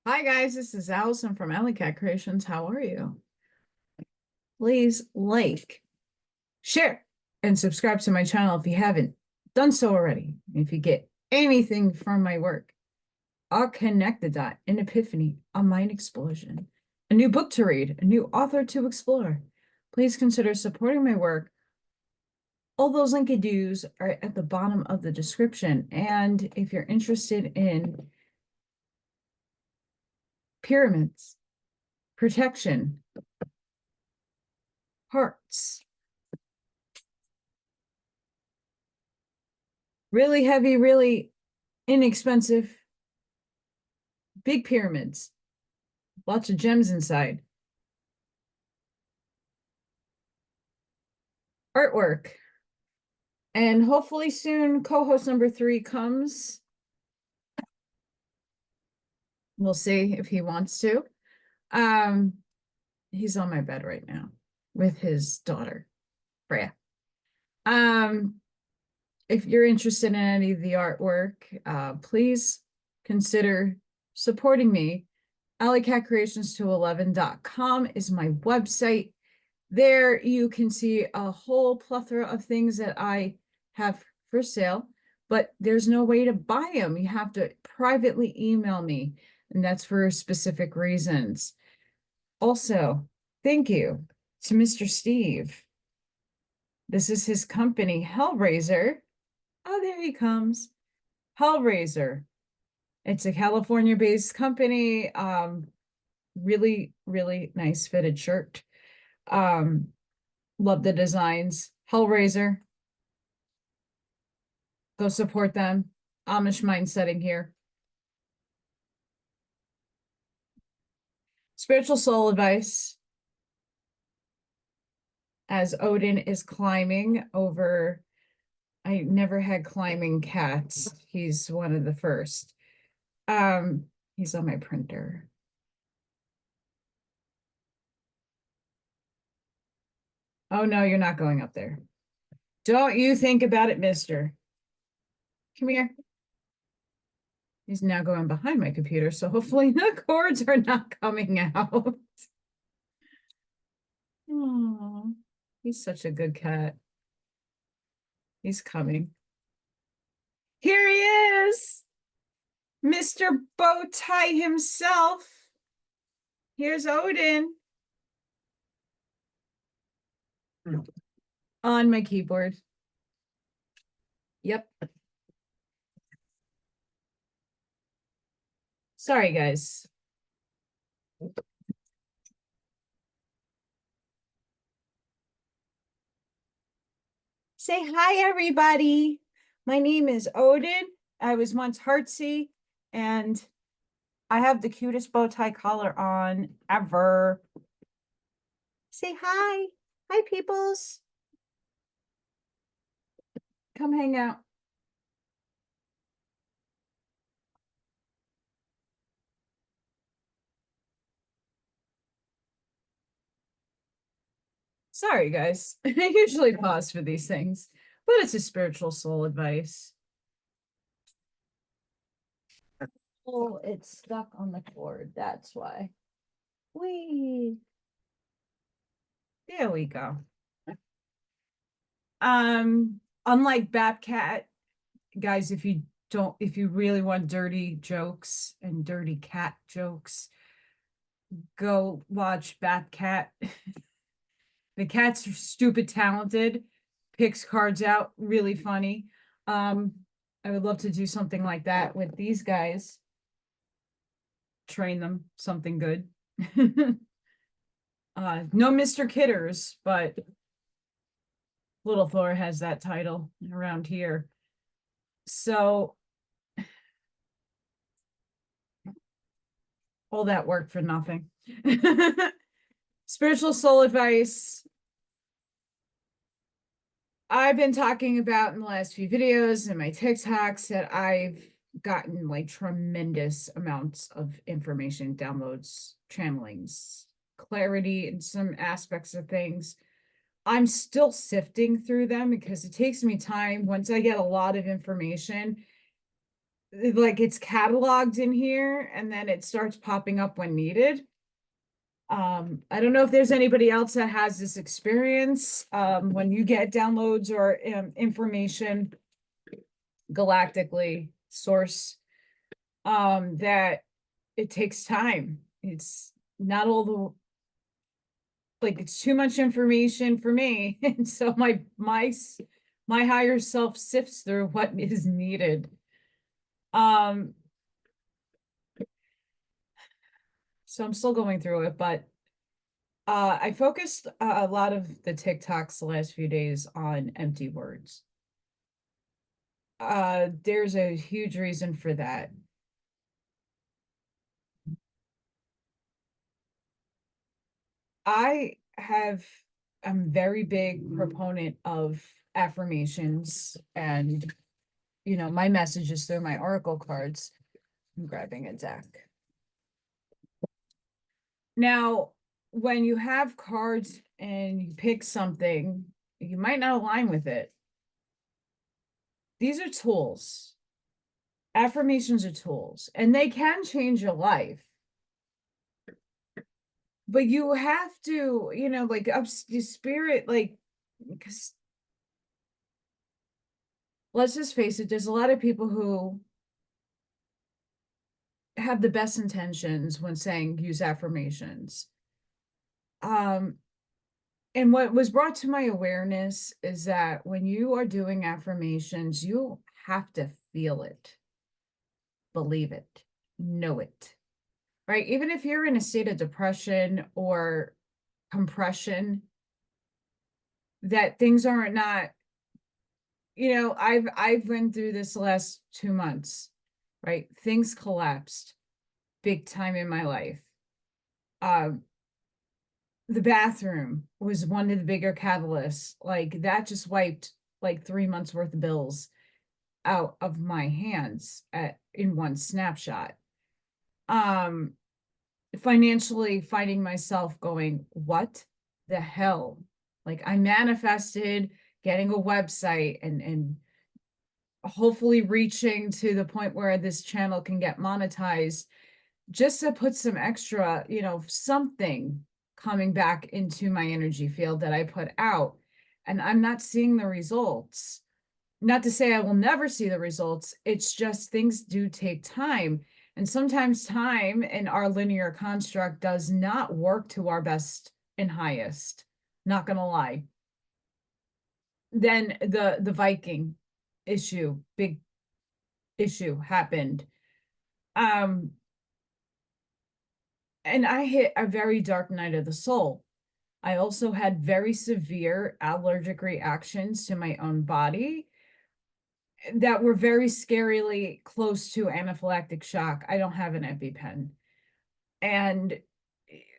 Hi guys, this is Allison from Alleycat Creations. How are you? Please like, share, and subscribe to my channel if you haven't done so already. If you get anything from my work, I'll connect the dot, an epiphany, a mind explosion, a new book to read, a new author to explore. Please consider supporting my work. All those linkadoos are at the bottom of the description. And if you're interested in pyramids, protection, hearts, really heavy, really inexpensive, big pyramids, lots of gems inside, artwork, and hopefully soon co-host number 3 comes. We'll see if he wants to. He's on my bed right now with his daughter, Freya. If you're interested in any of the artwork, please consider supporting me. AlleyCatCreations211.com is my website. There you can see a whole plethora of things that I have for sale, but there's no way to buy them. You have to privately email me, and that's for specific reasons. Also, thank you to Mr. Steve. This is his company, Hellraiser. Oh, there he comes. Hellraiser. It's a California-based company. Really, really nice fitted shirt. Love the designs. Hellraiser. Go support them. Amish mindsetting here. Spiritual soul advice. As Odin is climbing over, I never had climbing cats. He's one of the first. He's on my printer. Oh no, you're not going up there. Don't you think about it, mister. Come here. He's now going behind my computer, so hopefully the cords are not coming out. Oh, he's such a good cat. He's coming. Here he is, Mr. Bowtie himself. Here's Odin on my keyboard. Yep. Sorry, guys. Say hi, everybody. My name is Odin. I was once Heartsy, and I have the cutest bow tie collar on ever. Say hi. Hi, peoples. Come hang out. Sorry, guys. I usually pause for these things, but it's a spiritual soul advice. Oh, it's stuck on the cord. That's why. Whee. There we go. Unlike Babcat, guys, if you really want dirty jokes and dirty cat jokes, go watch Babcat. The cat's stupid talented, picks cards out, really funny. I would love to do something like that with these guys. Train them something good. No Mr. Kidders, but Little Thor has that title around here. So all that work for nothing. Spiritual soul advice. I've been talking about in the last few videos and my TikToks that I've gotten like tremendous amounts of information, downloads, channelings, clarity in some aspects of things. I'm still sifting through them because it takes me time. Once I get a lot of information, like it's cataloged in here and then it starts popping up when needed. I don't know if there's anybody else that has this experience. When you get downloads or information galactically source, that it takes time. It's not all the, like, it's too much information for me. And so my higher self sifts through what is needed. So I'm still going through it, but I focused a lot of the TikToks the last few days on empty words. There's a huge reason for that. I'm very big proponent of affirmations and, my messages through my oracle cards. I'm grabbing a deck. Now, when you have cards and you pick something, you might not align with it. These are tools. Affirmations are tools, and they can change your life. But you have to, like, up your spirit, like, because let's just face it, there's a lot of people who have the best intentions when saying use affirmations. And what was brought to my awareness is that when you are doing affirmations, you have to feel it, believe it, know it, right? Even if you're in a state of depression or compression, that things are not, I've been through this the last 2 months, right? Things collapsed big time in my life. The bathroom was one of the bigger catalysts. Like, that just wiped like 3 months worth of bills out of my hands in one snapshot. Financially finding myself going, what the hell? Like, I manifested getting a website and hopefully reaching to the point where this channel can get monetized, just to put some extra, something coming back into my energy field that I put out. And I'm not seeing the results. Not to say I will never see the results. It's just things do take time. And sometimes time in our linear construct does not work to our best and highest. Not gonna lie. Then the Viking issue, big issue happened. And I hit a very dark night of the soul. I also had very severe allergic reactions to my own body that were very scarily close to anaphylactic shock. I don't have an EpiPen. And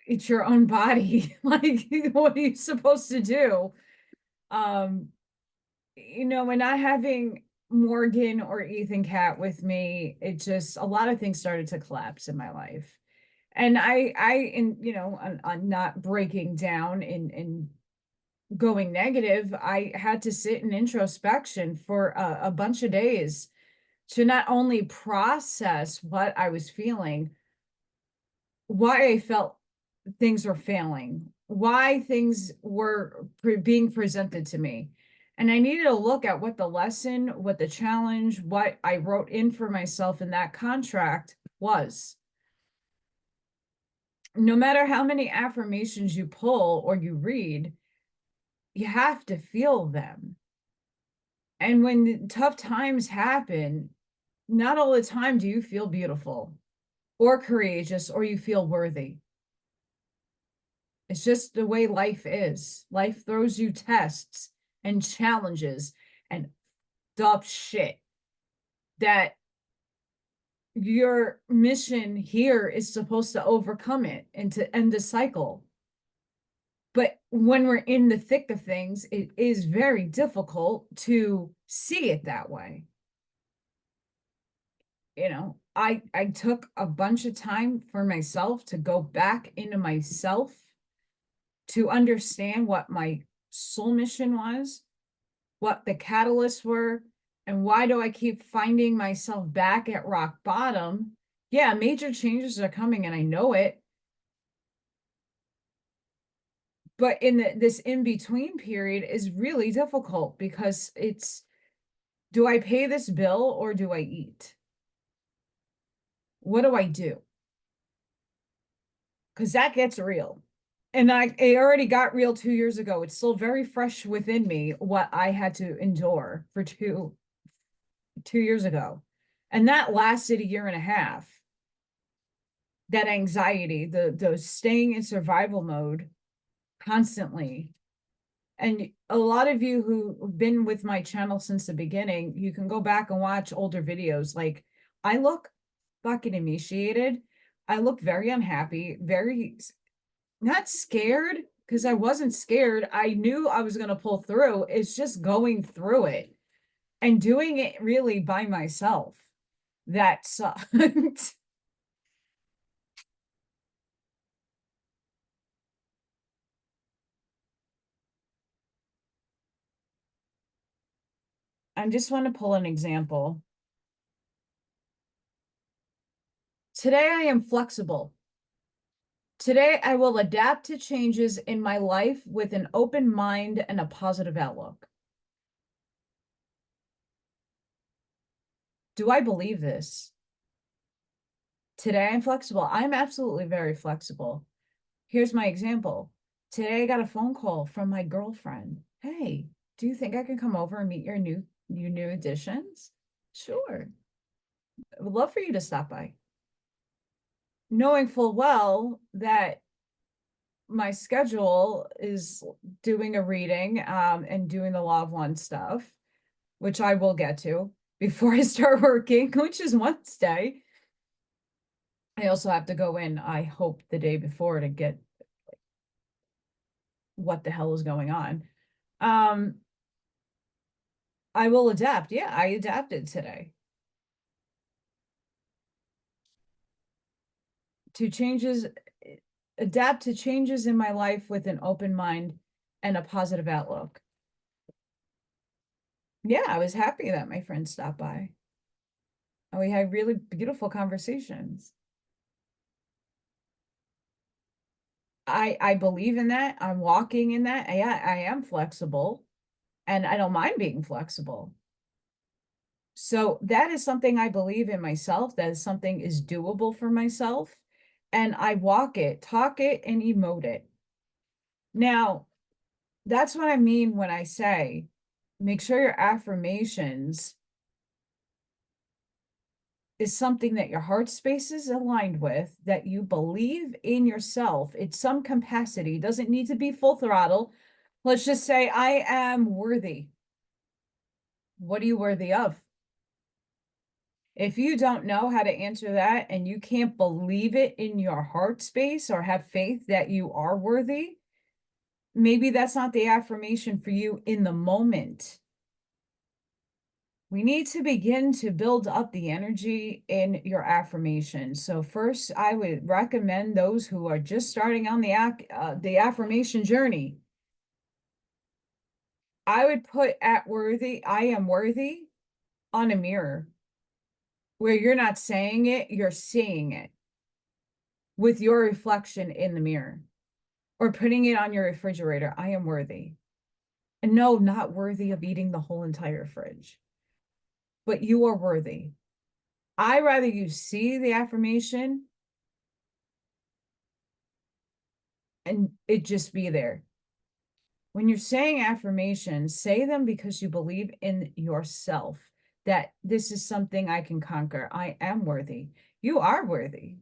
it's your own body. Like, what are you supposed to do? And not having Morgan or Ethan Cat with me, it just, a lot of things started to collapse in my life. And I'm not breaking down and going negative. I had to sit in introspection for a bunch of days to not only process what I was feeling, why I felt things were failing, why things were being presented to me. And I needed to look at what the lesson, what the challenge, what I wrote in for myself in that contract was. No matter how many affirmations you pull or you read, you have to feel them. And when tough times happen, not all the time do you feel beautiful or courageous or you feel worthy. It's just the way life is. Life throws you tests and challenges and dumb shit that your mission here is supposed to overcome it and to end the cycle. But when we're in the thick of things, it is very difficult to see it that way. I took a bunch of time for myself to go back into myself, to understand what my soul mission was, what the catalysts were, And why do I keep finding myself back at rock bottom? Yeah, major changes are coming and I know it. But this in-between period is really difficult because it's, do I pay this bill or do I eat? What do I do? Because that gets real. And it already got real 2 years ago. It's still very fresh within me what I had to endure for two years ago. And that lasted a year and a half. That anxiety, the staying in survival mode constantly. And a lot of you who've been with my channel since the beginning, you can go back and watch older videos. Like, I look fucking emaciated. I look very unhappy, very not scared, because I wasn't scared. I knew I was going to pull through. It's just going through it and doing it really by myself. That sucked. I just want to pull an example. Today I am flexible. Today I will adapt to changes in my life with an open mind and a positive outlook. Do I believe this? Today I'm flexible. I'm absolutely very flexible. Here's my example. Today I got a phone call from my girlfriend. Hey, do you think I can come over and meet your new additions? Sure. I would love for you to stop by. Knowing full well that my schedule is doing a reading and doing the Law of One stuff, which I will get to before I start working, which is Wednesday. I also have to go in, I hope, the day before to get what the hell is going on. I will adapt. Yeah, I adapted today to changes, adapt to changes in my life with an open mind and a positive outlook. Yeah, I was happy that my friend stopped by. And we had really beautiful conversations. I believe in that. I'm walking in that. I am flexible and I don't mind being flexible. So that is something I believe in myself. That is something is doable for myself. And I walk it, talk it, and emote it. Now, that's what I mean when I say, make sure your affirmations is something that your heart space is aligned with, that you believe in yourself. It's some capacity, doesn't need to be full throttle. Let's just say, I am worthy. What are you worthy of? If you don't know how to answer that and you can't believe it in your heart space or have faith that you are worthy, maybe that's not the affirmation for you in the moment. We need to begin to build up the energy in your affirmation. So first, I would recommend those who are just starting on the affirmation journey. I would put I am worthy on a mirror where you're not saying it, you're seeing it with your reflection in the mirror, or putting it on your refrigerator. I am worthy. And no, not worthy of eating the whole entire fridge, but you are worthy. I rather you see the affirmation and it just be there. When you're saying affirmations, say them because you believe in yourself, that this is something I can conquer. I am worthy. You are worthy.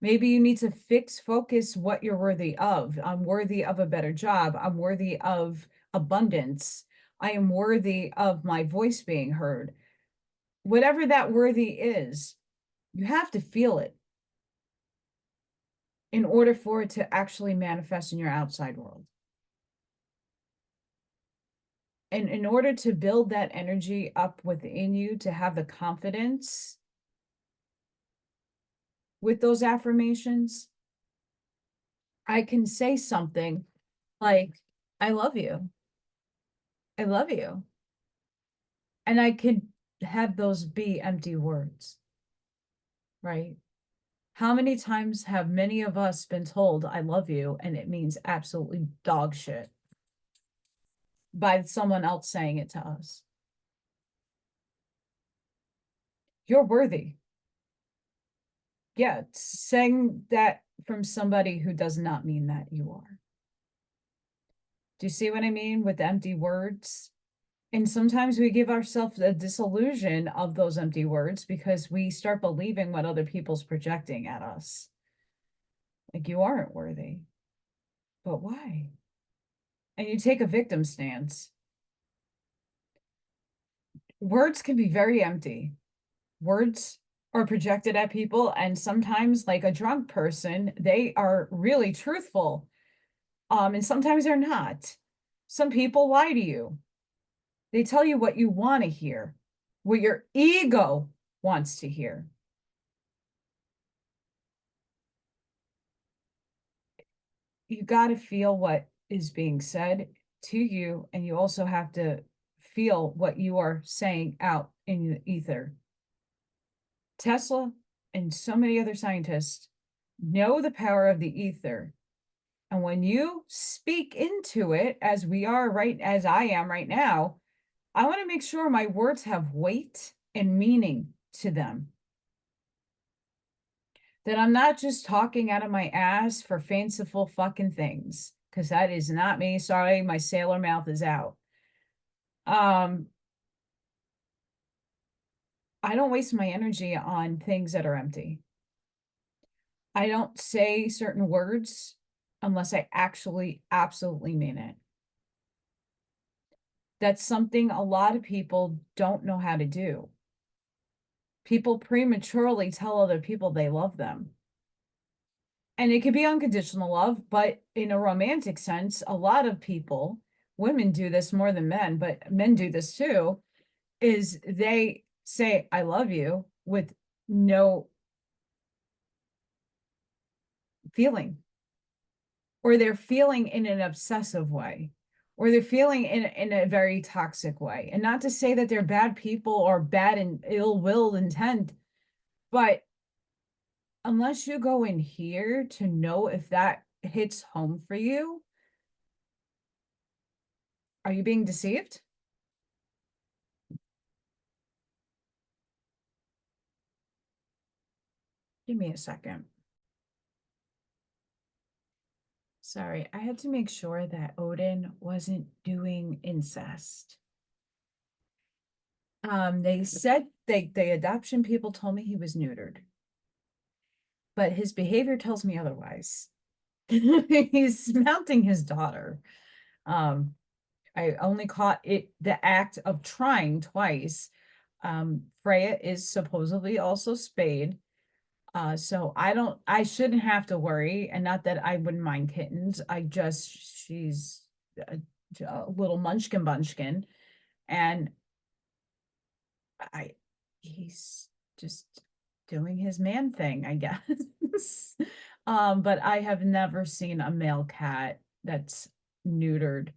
Maybe you need to focus what you're worthy of. I'm worthy of a better job. I'm worthy of abundance. I am worthy of my voice being heard. Whatever that worthy is, you have to feel it in order for it to actually manifest in your outside world. And in order to build that energy up within you, to have the confidence with those affirmations, I can say something like, I love you. I love you. And I could have those be empty words, right? How many times have many of us been told, I love you, and it means absolutely dog shit by someone else saying it to us? You're worthy. Yeah, saying that from somebody who does not mean that you are. Do you see what I mean with empty words? And sometimes we give ourselves a disillusion of those empty words because we start believing what other people's projecting at us. Like, you aren't worthy. But why? And you take a victim stance. Words can be very empty. Words are projected at people, and sometimes, like a drunk person, they are really truthful. And sometimes they're not. Some people lie to you. They tell you what you want to hear, what your ego wants to hear. You got to feel what is being said to you, and you also have to feel what you are saying out in the ether. Tesla and so many other scientists know the power of the ether. And when you speak into it, as we are right, as I am right now, I want to make sure my words have weight and meaning to them. That I'm not just talking out of my ass for fanciful fucking things, because that is not me. Sorry, my sailor mouth is out. I don't waste my energy on things that are empty. I don't say certain words unless I actually absolutely mean it. That's something a lot of people don't know how to do. People prematurely tell other people they love them. And it could be unconditional love, but in a romantic sense, a lot of people, women do this more than men, but men do this too, is they say, I love you with no feeling, or they're feeling in an obsessive way, or they're feeling in a very toxic way. And not to say that they're bad people or bad and ill-willed intent, but unless you go in here to know if that hits home for you, are you being deceived? Give me a second. Sorry, I had to make sure that Odin wasn't doing incest. They said the adoption people told me he was neutered, but his behavior tells me otherwise. He's mounting his daughter. I only caught the act of trying twice. Freya is supposedly also spayed. So I shouldn't have to worry, and not that I wouldn't mind kittens. She's a little munchkin bunchkin, and he's just doing his man thing, I guess. But I have never seen a male cat that's neutered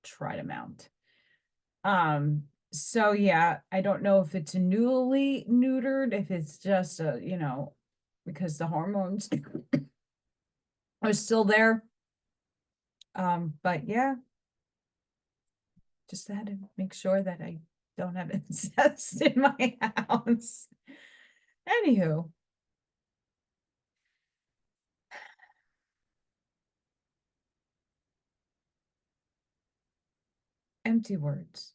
try to mount. So yeah, I don't know if it's newly neutered, if it's just because the hormones are still there. But yeah, just had to make sure that I don't have incest in my house. Anywho, empty words.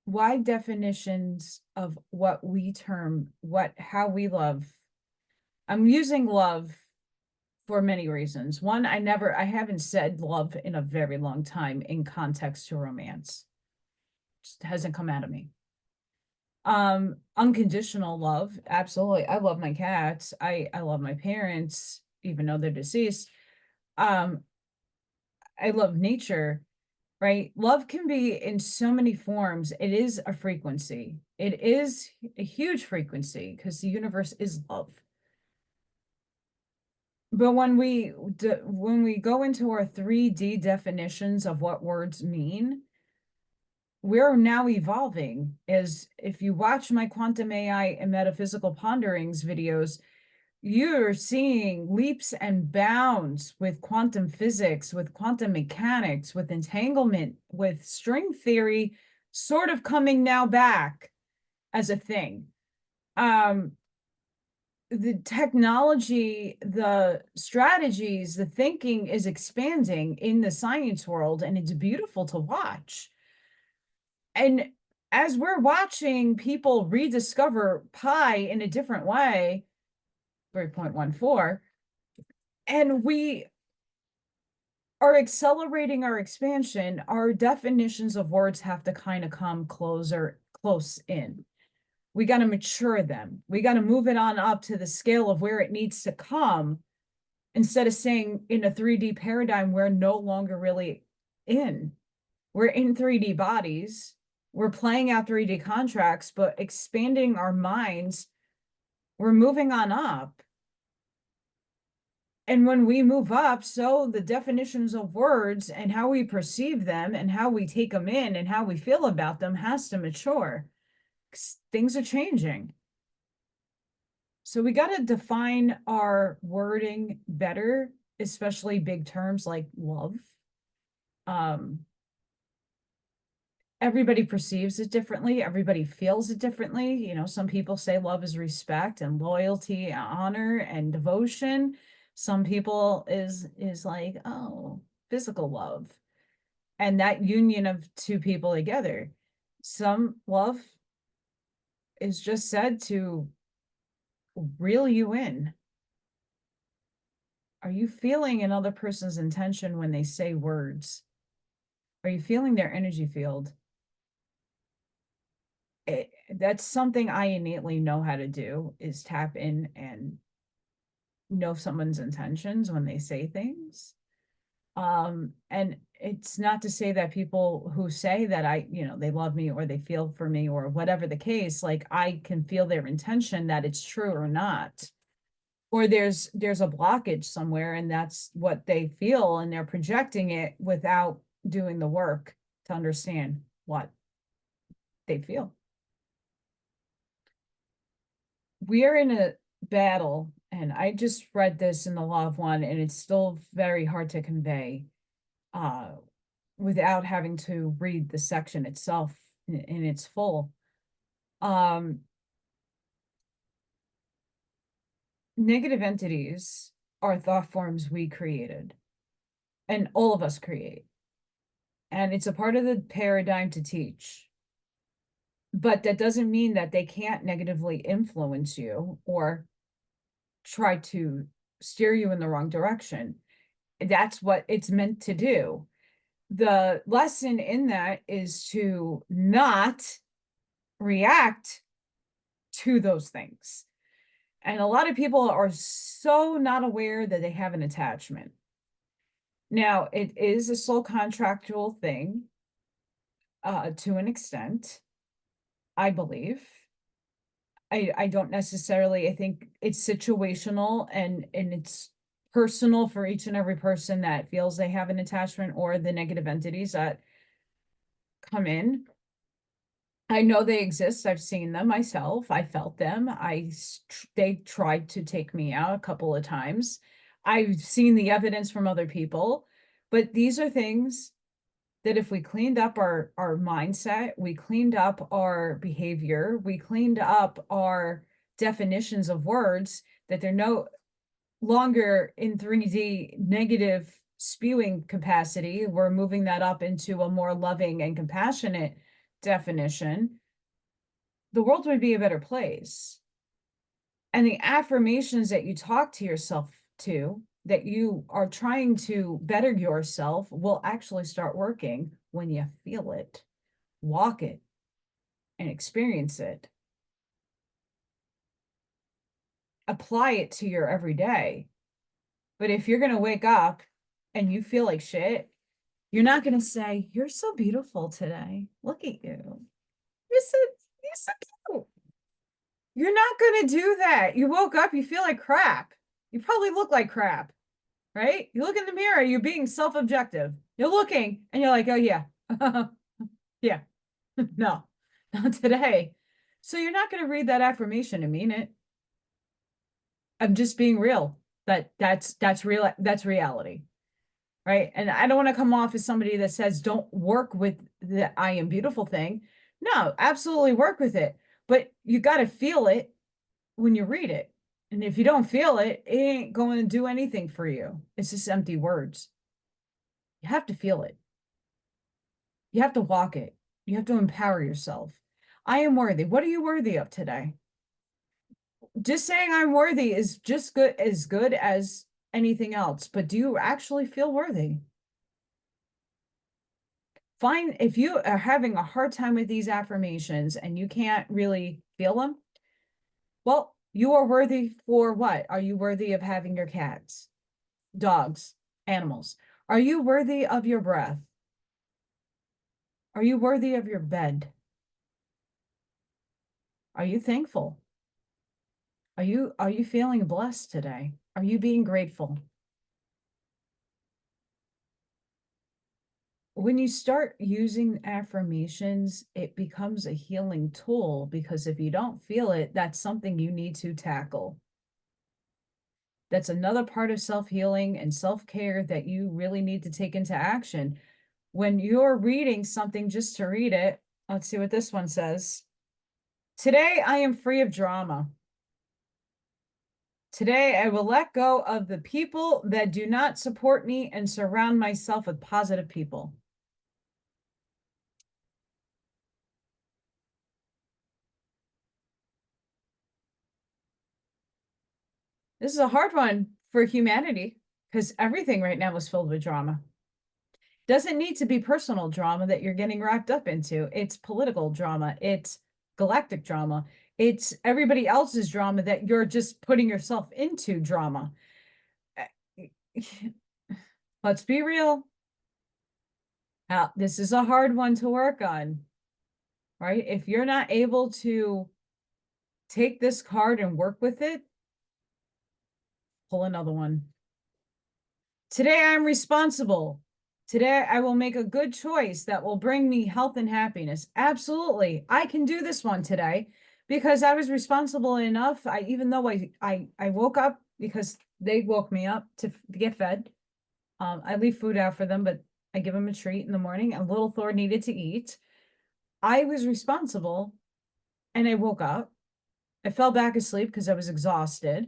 Wide definitions of what we term how we love. I'm using love for many reasons. One, I haven't said love in a very long time in context to romance. Just hasn't come out of me. Unconditional love, absolutely. I love my cats. I love my parents, even though they're deceased. Um, I love nature, right? Love can be in so many forms. It is a frequency. It is a huge frequency because the universe is love. But when we go into our 3D definitions of what words mean, we're now evolving. As if you watch my quantum AI and metaphysical ponderings videos, you're seeing leaps and bounds with quantum physics, with quantum mechanics, with entanglement, with string theory sort of coming now back as a thing. The technology, the strategies, the thinking is expanding in the science world, and it's beautiful to watch. And as we're watching people rediscover pi in a different way, 3.14, and we are accelerating our expansion, our definitions of words have to kind of come close in. We got to mature them. We got to move it on up to the scale of where it needs to come. Instead of saying in a 3D paradigm, we're no longer really in. We're in 3D bodies. We're playing out 3D contracts, but expanding our minds, we're moving on up. And when we move up, so the definitions of words and how we perceive them and how we take them in and how we feel about them has to mature. Things are changing. So we got to define our wording better, especially big terms like love. Everybody perceives it differently. Everybody feels it differently. You know, some people say love is respect and loyalty, honor and devotion. Some people is like, oh, physical love. And that union of two people together. Some love is just said to reel you in. Are you feeling another person's intention when they say words? Are you feeling their energy field? That's something I innately know how to do, is tap in and know someone's intentions when they say things. And it's not to say that people who say that they love me or they feel for me or whatever the case, like I can feel their intention that it's true or not. Or there's a blockage somewhere and that's what they feel and they're projecting it without doing the work to understand what they feel. We are in a battle, and I just read this in the Law of One, and it's still very hard to convey without having to read the section itself in its full. Negative entities are thought forms we created, and all of us create. And it's a part of the paradigm to teach. But that doesn't mean that they can't negatively influence you or try to steer you in the wrong direction. That's what it's meant to do. The lesson in that is to not react to those things. And a lot of people are so not aware that they have an attachment. Now, it is a soul contractual thing to an extent, I believe. I don't necessarily, I think it's situational and it's personal for each and every person that feels they have an attachment or the negative entities that come in. I know they exist. I've seen them myself. I felt them. They tried to take me out a couple of times. I've seen the evidence from other people, but these are things that if we cleaned up our mindset, we cleaned up our behavior, we cleaned up our definitions of words, that they're no longer in 3D negative spewing capacity, we're moving that up into a more loving and compassionate definition, the world would be a better place. And the affirmations that you talk to yourself to, that you are trying to better yourself, will actually start working when you feel it, walk it, and experience it. Apply it to your everyday. But if you're going to wake up and you feel like shit, you're not going to say, "You're so beautiful today. Look at you. You're so cute." You're not going to do that. You woke up, you feel like crap. You probably look like crap, right? You look in the mirror, you're being self-objective. You're looking and you're like, oh yeah, yeah. No, not today. So you're not going to read that affirmation and mean it. I'm just being real. That's real. That's reality. Right. And I don't want to come off as somebody that says don't work with the I am beautiful thing. No, absolutely work with it. But you got to feel it when you read it. And if you don't feel it, it ain't going to do anything for you. It's just empty words. You have to feel it. You have to walk it. You have to empower yourself. I am worthy. What are you worthy of today? Just saying I'm worthy is just good as anything else. But do you actually feel worthy? Find if you are having a hard time with these affirmations and you can't really feel them, well, you are worthy for what? Are you worthy of having your cats, dogs, animals? Are you worthy of your breath? Are you worthy of your bed? Are you thankful? Are you feeling blessed today? Are you being grateful? When you start using affirmations, it becomes a healing tool because if you don't feel it, that's something you need to tackle. That's another part of self-healing and self-care that you really need to take into action. When you're reading something just to read it, let's see what this one says. Today, I am free of drama. Today, I will let go of the people that do not support me and surround myself with positive people. This is a hard one for humanity because everything right now is filled with drama. Doesn't need to be personal drama that you're getting wrapped up into. It's political drama. It's galactic drama. It's everybody else's drama that you're just putting yourself into drama. Let's be real. This is a hard one to work on, right? If you're not able to take this card and work with it, pull another one. Today I'm responsible. Today I will make a good choice that will bring me health and happiness. Absolutely. I can do this one today because I was responsible enough. Even though I woke up because they woke me up to get fed. I leave food out for them, but I give them a treat in the morning. And little Thor needed to eat. I was responsible and I woke up. I fell back asleep because I was exhausted,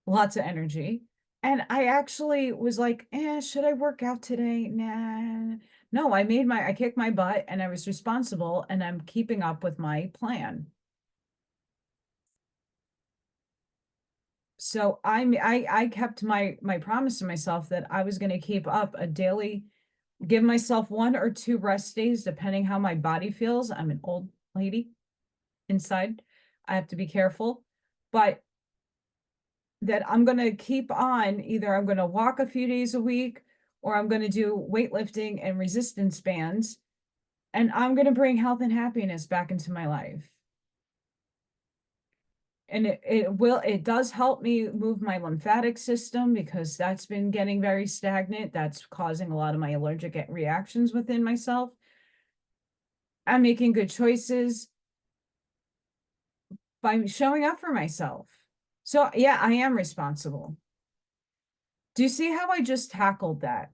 lots of energy. And I actually was like, should I work out today? Nah. No, I kicked my butt and I was responsible and I'm keeping up with my plan. So I kept my promise to myself that I was going to keep up a daily, give myself 1 or 2 rest days, depending how my body feels. I'm an old lady inside. I have to be careful, but that I'm going to keep on, either I'm going to walk a few days a week or I'm going to do weightlifting and resistance bands, and I'm going to bring health and happiness back into my life. And it does help me move my lymphatic system because that's been getting very stagnant. That's causing a lot of my allergic reactions within myself. I'm making good choices by showing up for myself. So yeah, I am responsible. Do you see how I just tackled that?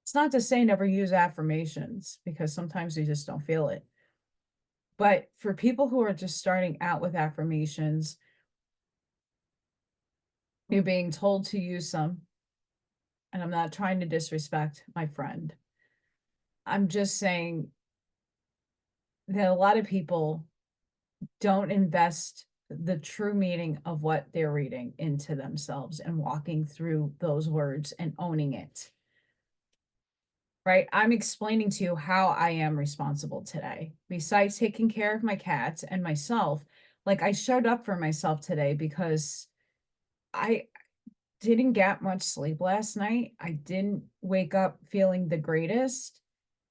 It's not to say never use affirmations because sometimes you just don't feel it. But for people who are just starting out with affirmations, you're being told to use some, and I'm not trying to disrespect my friend. I'm just saying that a lot of people don't invest the true meaning of what they're reading into themselves and walking through those words and owning it. Right? I'm explaining to you how I am responsible today. Besides taking care of my cats and myself, like I showed up for myself today because I didn't get much sleep last night. I didn't wake up feeling the greatest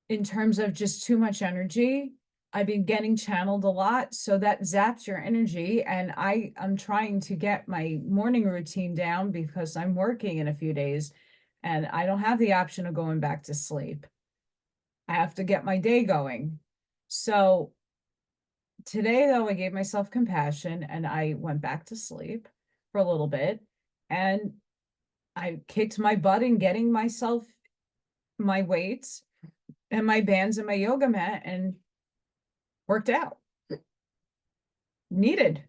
in terms of just too much energy. I've been getting channeled a lot, so that zaps your energy. And I'm trying to get my morning routine down because I'm working in a few days and I don't have the option of going back to sleep. I have to get my day going. So today, though, I gave myself compassion and I went back to sleep for a little bit and I kicked my butt in getting myself my weights and my bands and my yoga mat and worked out. Needed.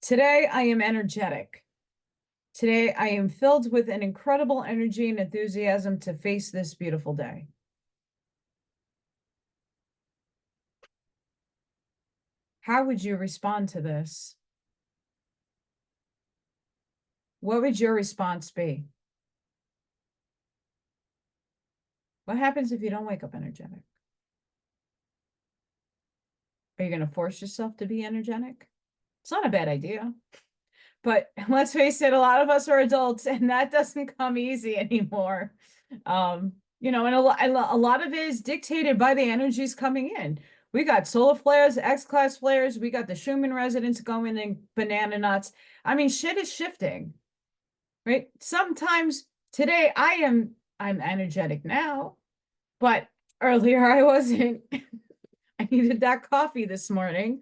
Today, I am energetic. Today, I am filled with an incredible energy and enthusiasm to face this beautiful day. How would you respond to this? What would your response be? What happens if you don't wake up energetic? Are you going to force yourself to be energetic? It's not a bad idea. But let's face it, a lot of us are adults and that doesn't come easy anymore. You know, and a lot of it is dictated by the energies coming in. We got solar flares, X-class flares. We got the Schumann resonance going in banana nuts. I mean, shit is shifting, right? Sometimes today I'm energetic now, but earlier I wasn't. I needed that coffee this morning.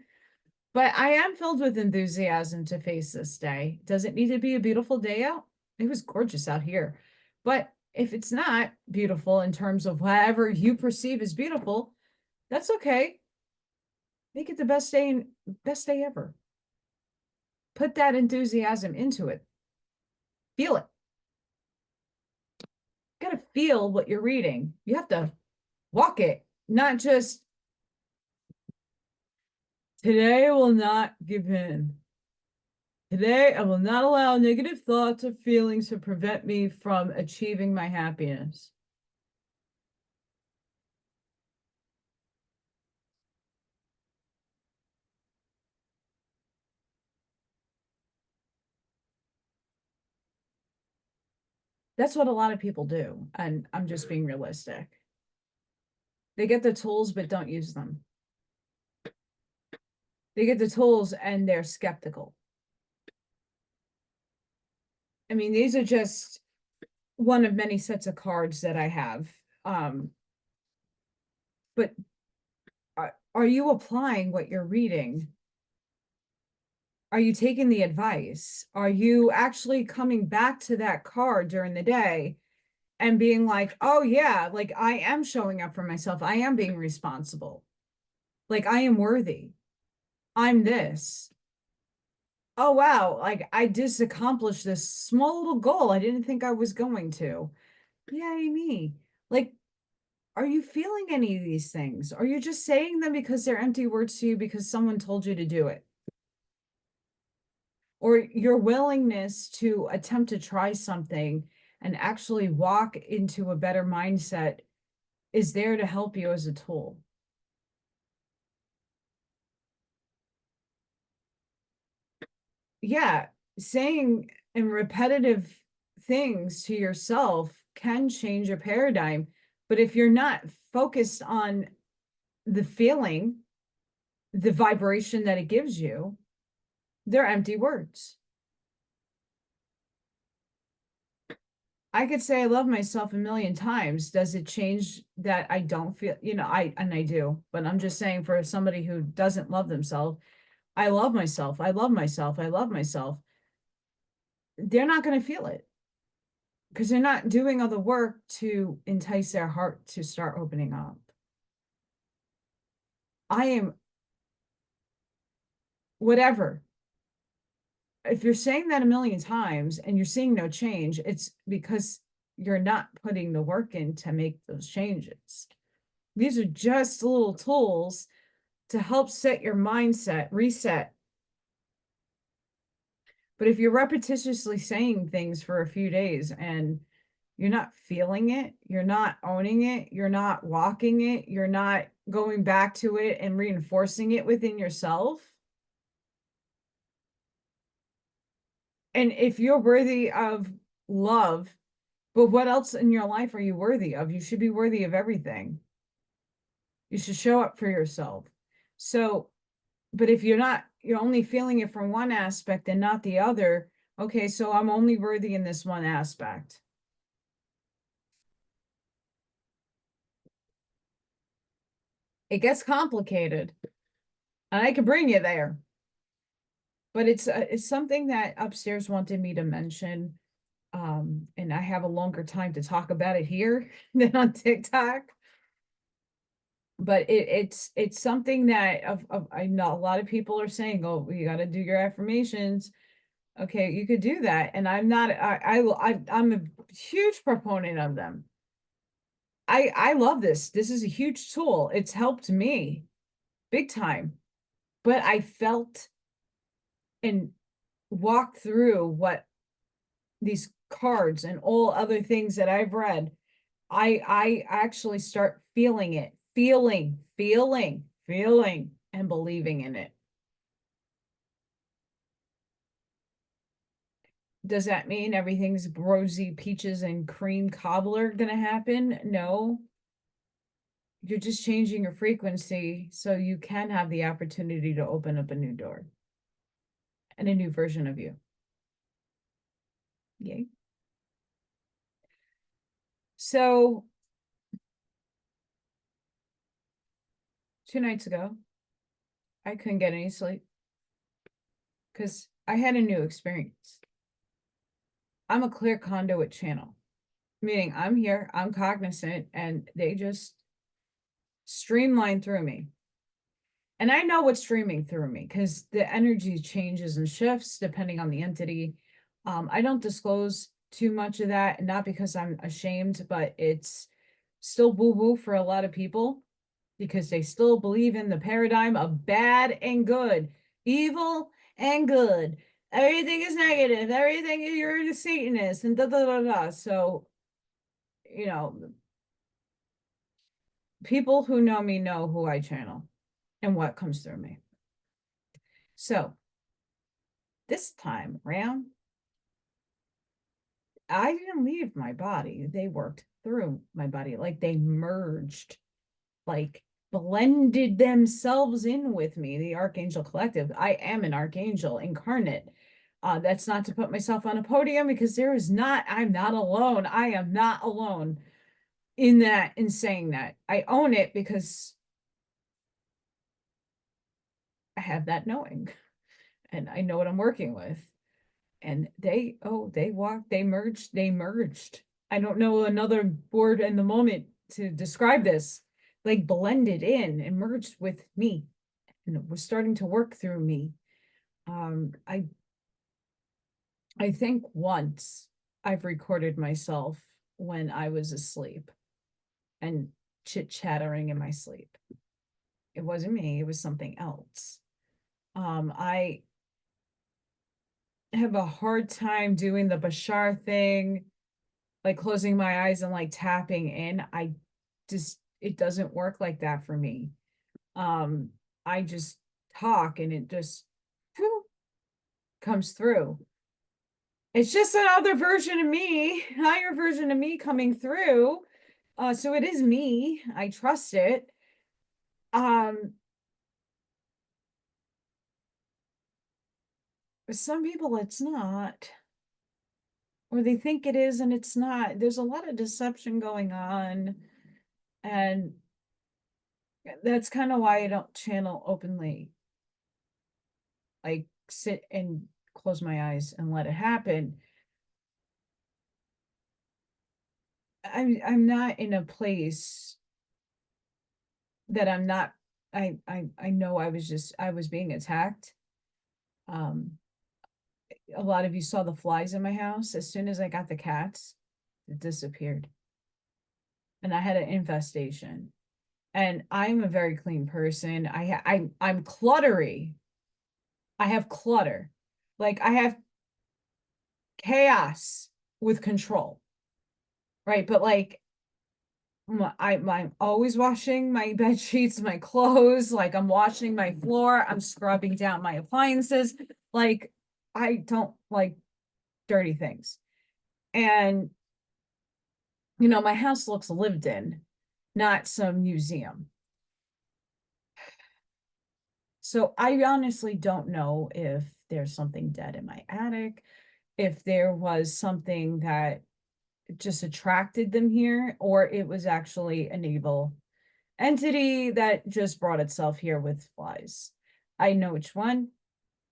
But I am filled with enthusiasm to face this day. Does it need to be a beautiful day out? It was gorgeous out here. But if it's not beautiful in terms of whatever you perceive as beautiful, that's okay. Make it the best day ever. Put that enthusiasm into it. Feel it. You gotta feel what you're reading. You have to walk it, not just today I will not give in. Today, I will not allow negative thoughts or feelings to prevent me from achieving my happiness. That's what a lot of people do, and I'm just being realistic. They get the tools but don't use them. They get the tools and they're skeptical. I mean, these are just one of many sets of cards that I have. But are you applying what you're reading? Are you taking the advice? Are you actually coming back to that card during the day and being like, oh yeah, like I am showing up for myself. I am being responsible. Like I am worthy. I'm this. Oh wow, like I just accomplished this small little goal I didn't think I was going to. Yay me. Like, are you feeling any of these things? Are you just saying them because they're empty words to you because someone told you to do it? Or your willingness to attempt to try something and actually walk into a better mindset is there to help you as a tool. Yeah, saying and repetitive things to yourself can change your paradigm. But if you're not focused on the feeling, the vibration that it gives you, they're empty words. I could say I love myself a million times. Does it change that I don't feel, I do, but I'm just saying for somebody who doesn't love themselves, I love myself. I love myself. I love myself. They're not going to feel it because they're not doing all the work to entice their heart to start opening up. I am whatever. If you're saying that a million times and you're seeing no change, it's because you're not putting the work in to make those changes. These are just little tools to help set your mindset, reset. But if you're repetitiously saying things for a few days and you're not feeling it, you're not owning it, you're not walking it, you're not going back to it and reinforcing it within yourself. And if you're worthy of love, but what else in your life are you worthy of? You should be worthy of everything. You should show up for yourself. So, but if you're only feeling it from one aspect and not the other, okay, so I'm only worthy in this one aspect. It gets complicated, and I can bring you there. But it's something that upstairs wanted me to mention. And I have a longer time to talk about it here than on TikTok. But it's something that I know a lot of people are saying, oh, you got to do your affirmations. Okay, you could do that. And I'm not, I'm a huge proponent of them. I love this. This is a huge tool. It's helped me big time. But I felt and walked through what these cards and all other things that I've read. I actually start feeling it, feeling, and believing in it. Does that mean everything's rosy peaches and cream cobbler gonna happen? No. You're just changing your frequency so you can have the opportunity to open up a new door and a new version of you. Yay. So 2 nights ago, I couldn't get any sleep because I had a new experience. I'm a clear conduit channel, meaning I'm here, I'm cognizant, and they just streamline through me. And I know what's streaming through me because the energy changes and shifts depending on the entity. I don't disclose too much of that, not because I'm ashamed, but it's still woo-woo for a lot of people because they still believe in the paradigm of bad and good, evil and good. Everything is negative. Everything you're a Satanist and da da da da. So, you know, people who know me know who I channel and what comes through me. So this time around, I didn't leave my body. They worked through my body, like they merged, like blended themselves in with me, the Archangel Collective. I am an Archangel incarnate. That's not to put myself on a podium because I'm not alone. I am not alone in that, in saying that. I own it because I have that knowing and I know what I'm working with. And they merged. I don't know another word in the moment to describe this. Like blended in and merged with me and was starting to work through me. I think once I've recorded myself when I was asleep and chit-chattering in my sleep. It wasn't me, it was something else. I have a hard time doing the Bashar thing, like closing my eyes and like tapping in. It doesn't work like that for me. I just talk and it just whew, comes through. It's just another version of me, higher version of me coming through. So it is me. I trust it. Some people it's not, or they think it is and it's not. There's a lot of deception going on, and that's kind of why I don't channel openly. I sit and close my eyes and let it happen. I'm not in a place that I'm not. I know I was being attacked. A lot of you saw the flies in my house. As soon as I got the cats, it disappeared. And I had an infestation. And I'm a very clean person. I'm cluttery. I have clutter. Like I have chaos with control. Right. But like I'm always washing my bed sheets, my clothes, like I'm washing my floor, I'm scrubbing down my appliances. Like I don't like dirty things. And my house looks lived in, not some museum. So I honestly don't know if there's something dead in my attic, if there was something that just attracted them here, or it was actually an evil entity that just brought itself here with flies. I know which one.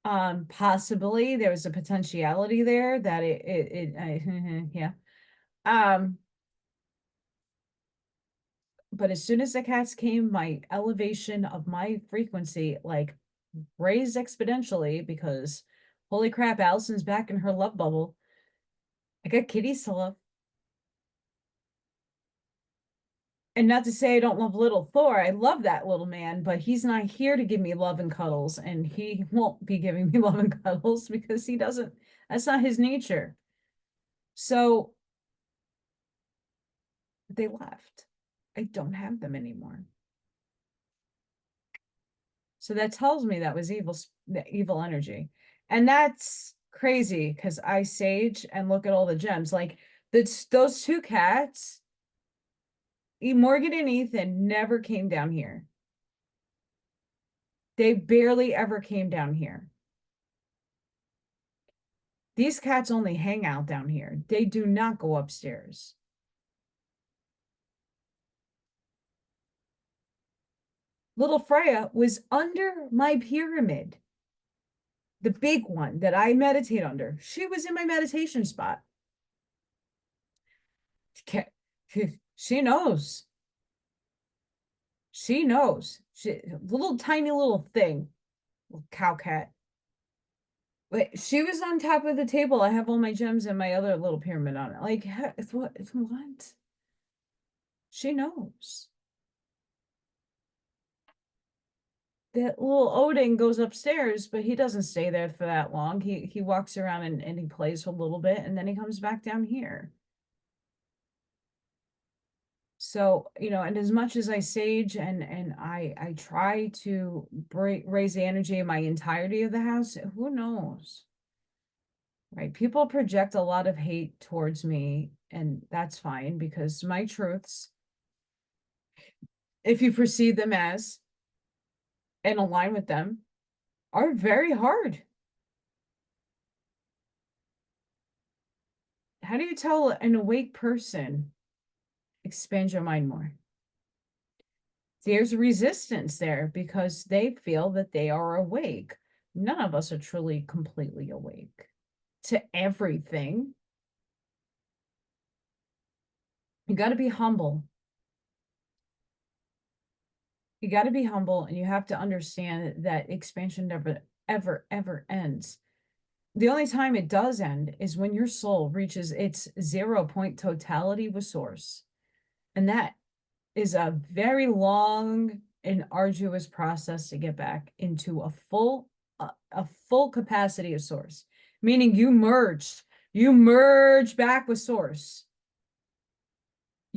Possibly there was a potentiality there that yeah. Um, but as soon as the cats came, my elevation of my frequency like raised exponentially because holy crap, Allison's back in her love bubble. I got kitties to love. And not to say I don't love little Thor. I love that little man, but he's not here to give me love and cuddles, and he won't be giving me love and cuddles because he doesn't, that's not his nature. So they left. I don't have them anymore. So that tells me that was evil energy. And that's crazy because I sage and look at all the gems. Like those two cats, Morgan and Ethan, never came down here. They barely ever came down here. These cats only hang out down here. They do not go upstairs. Little Freya was under my pyramid. The big one that I meditate under. She was in my meditation spot. She knows. She knows. Little tiny little thing. Little cow cat. Wait, she was on top of the table. I have all my gems and my other little pyramid on it. Like, what? She knows. That little Odin goes upstairs, but he doesn't stay there for that long. He walks around and he plays a little bit, and then he comes back down here. So, and as much as I sage and I try to raise the energy of my entirety of the house, who knows? Right? People project a lot of hate towards me, and that's fine because my truths, if you perceive them as and align with them, are very hard. How do you tell an awake person expand your mind more? There's resistance there because they feel that they are awake. None of us are truly completely awake to everything. You got to be humble. You got to be humble, and you have to understand that expansion never, ever, ever ends. The only time it does end is when your soul reaches its 0 point totality with source. And that is a very long and arduous process to get back into a full capacity of source, meaning you merge back with source.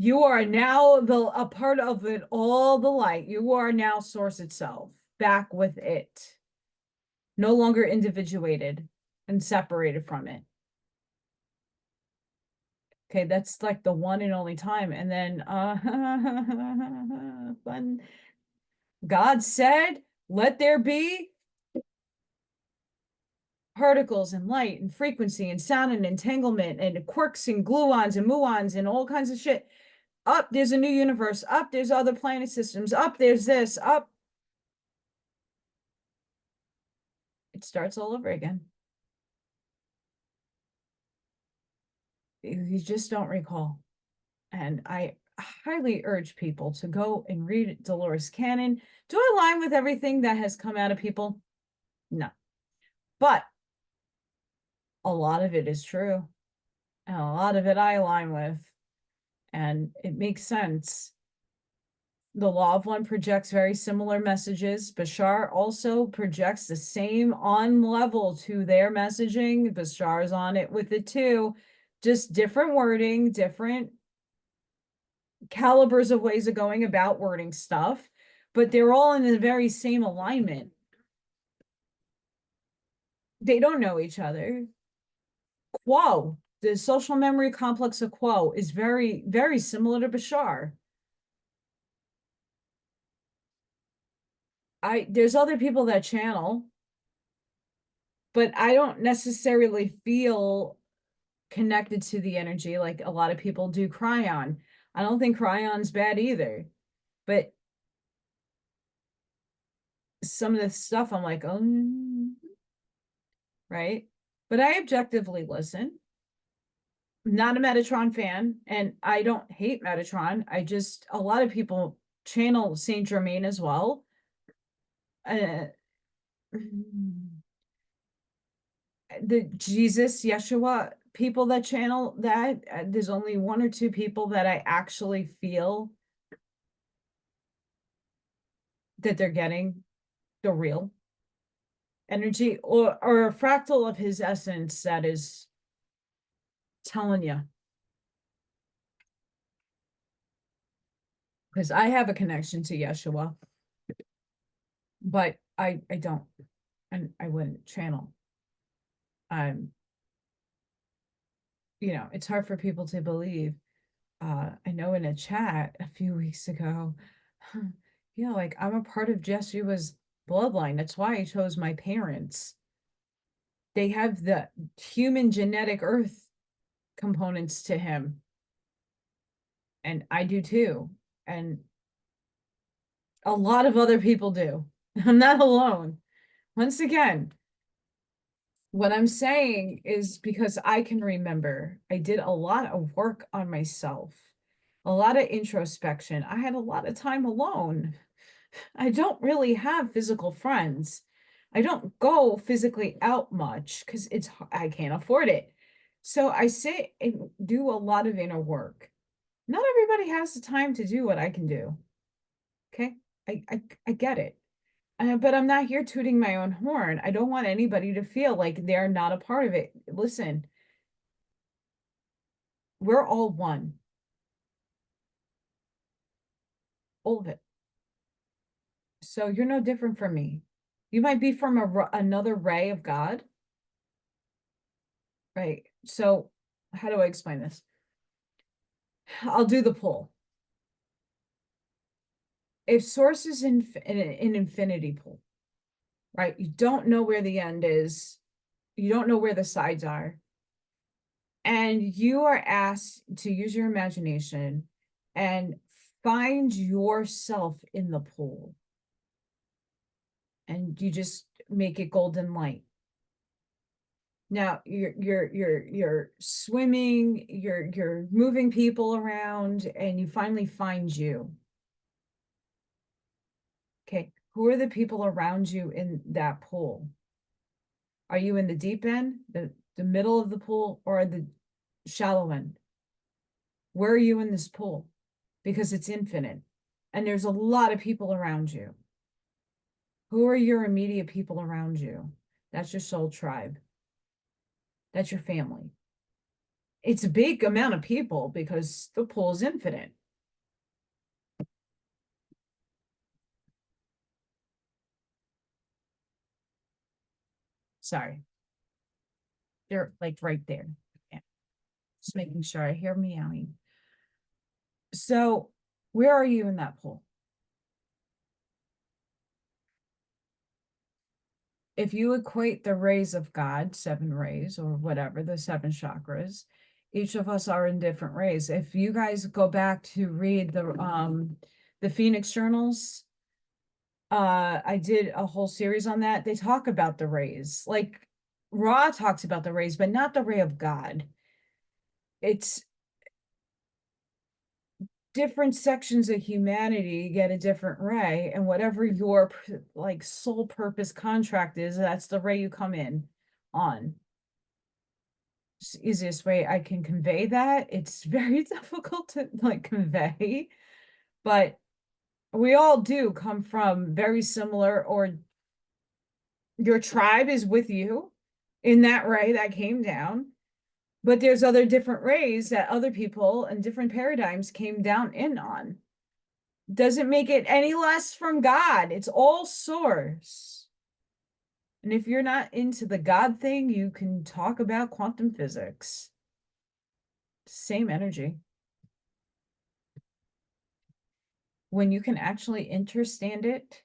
You are now a part of it, all the light. You are now source itself, back with it, no longer individuated and separated from it. Okay, that's like the one and only time. And then fun. God said, let there be particles and light and frequency and sound and entanglement and quarks and gluons and muons and all kinds of shit. Up, there's a new universe. Up, there's other planet systems. Up, there's this. Up. It starts all over again. You just don't recall. And I highly urge people to go and read Dolores Cannon. Do I align with everything that has come out of people? No. But a lot of it is true. And a lot of it I align with. And it makes sense. The Law of One projects very similar messages. Bashar also projects the same on level to their messaging. Bashar's on it with it too. Just different wording, different calibers of ways of going about wording stuff, but they're all in the very same alignment. They don't know each other. Quo, the social memory complex of Quo is very, very similar to Bashar. there's other people that channel, but I don't necessarily feel connected to the energy like a lot of people do Cryon. I don't think Cryon's bad either, but some of the stuff I'm like, right? But I objectively listen. I'm not a Metatron fan, and I don't hate Metatron. A lot of people channel Saint Germain as well. Uh, the Jesus, Yeshua people that channel that, there's only one or two people that I actually feel that they're getting the real energy, or a fractal of his essence that is telling you. Because I have a connection to Yeshua, but I don't, and I wouldn't channel. It's hard for people to believe. I know in a chat a few weeks ago, like I'm a part of Jeshua's bloodline. That's why I chose my parents. They have the human genetic earth components to him. And I do too. And a lot of other people do. I'm not alone. Once again, what I'm saying is because I can remember I did a lot of work on myself, a lot of introspection. I had a lot of time alone. I don't really have physical friends. I don't go physically out much because I can't afford it. So I sit and do a lot of inner work. Not everybody has the time to do what I can do. Okay. I get it. But I'm not here tooting my own horn. I don't want anybody to feel like they're not a part of it. Listen, we're all one. All of it. So you're no different from me. You might be from another ray of God, right? So how do I explain this? I'll do the poll. If source is in an infinity pool, right? You don't know where the end is. You don't know where the sides are. And you are asked to use your imagination and find yourself in the pool. And you just make it golden light. Now you're swimming, you're moving people around, and you finally find you. Okay, who are the people around you in that pool? Are you in the deep end, the middle of the pool, or the shallow end? Where are you in this pool? Because it's infinite, and there's a lot of people around you. Who are your immediate people around you? That's your soul tribe. That's your family. It's a big amount of people because the pool is infinite. Sorry. They're like right there. Yeah. Just making sure I hear meowing. So where are you in that pool? If you equate the rays of God, 7 rays or whatever, the 7 chakras, each of us are in different rays. If you guys go back to read the Phoenix journals, I did a whole series on that. They talk about the rays. Like Ra talks about the rays, but not the ray of God. It's different sections of humanity get a different ray, and whatever your like soul purpose contract is, that's the ray you come in on. It's the easiest way I can convey that. It's very difficult to like convey, but we all do come from very similar, or your tribe is with you in that ray that came down, but there's other different rays that other people and different paradigms came down in on. Doesn't make it any less from God. It's all source. And if you're not into the God thing, you can talk about quantum physics. Same energy. When you can actually understand it,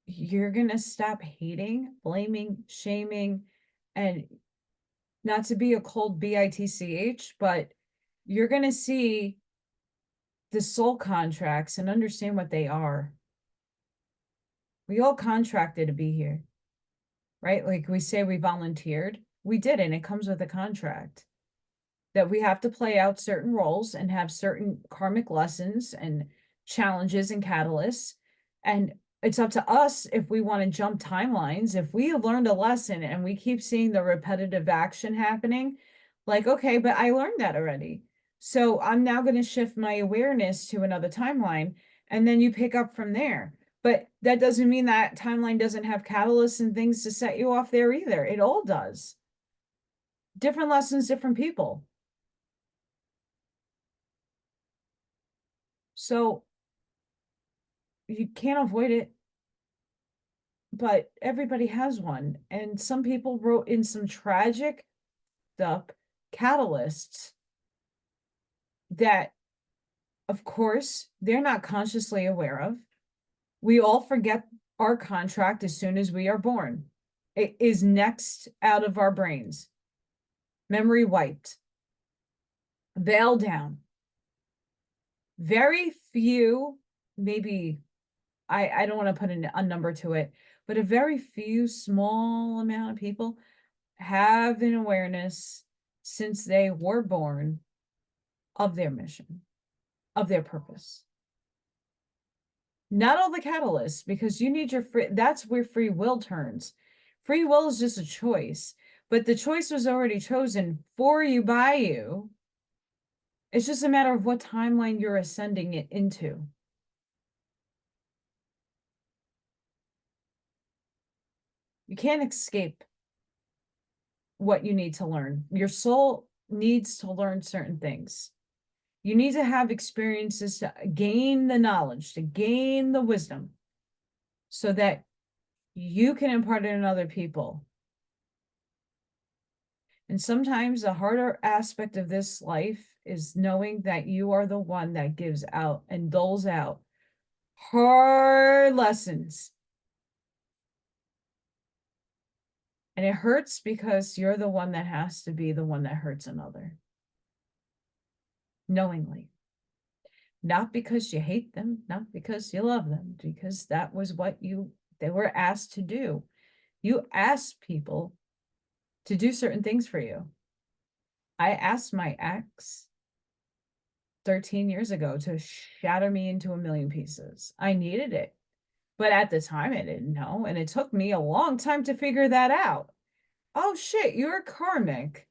you're going to stop hating, blaming, shaming, and not to be a cold bitch, but you're going to see the soul contracts and understand what they are. We all contracted to be here, right? Like we say we volunteered. We didn't. It comes with a contract that we have to play out certain roles and have certain karmic lessons and challenges and catalysts. And it's up to us if we want to jump timelines. If we have learned a lesson and we keep seeing the repetitive action happening, like, okay, but I learned that already. So I'm now going to shift my awareness to another timeline, and then you pick up from there. But that doesn't mean that timeline doesn't have catalysts and things to set you off there either. It all does. Different lessons, different people. So you can't avoid it, but everybody has one. And some people wrote in some tragic stuff, catalysts that, of course, they're not consciously aware of. We all forget our contract as soon as we are born. It is next out of our brains. Memory wiped. Veil down. Very few, maybe, I don't want to put a number to it, but a very few small amount of people have an awareness since they were born of their mission, of their purpose. Not all the catalysts, because you need your free, that's where free will turns. Free will is just a choice, but the choice was already chosen for you by you. It's just a matter of what timeline you're ascending it into. You can't escape what you need to learn. Your soul needs to learn certain things. You need to have experiences to gain the knowledge, to gain the wisdom, so that you can impart it in other people. And sometimes the harder aspect of this life is knowing that you are the one that gives out and doles out hard lessons. And it hurts because you're the one that has to be the one that hurts another. Knowingly. Not because you hate them, not because you love them, because that was what they were asked to do. You asked people to do certain things for you. I asked my ex 13 years ago to shatter me into a million pieces. I needed it. But at the time, I didn't know. And it took me a long time to figure that out. Oh, shit, you're karmic.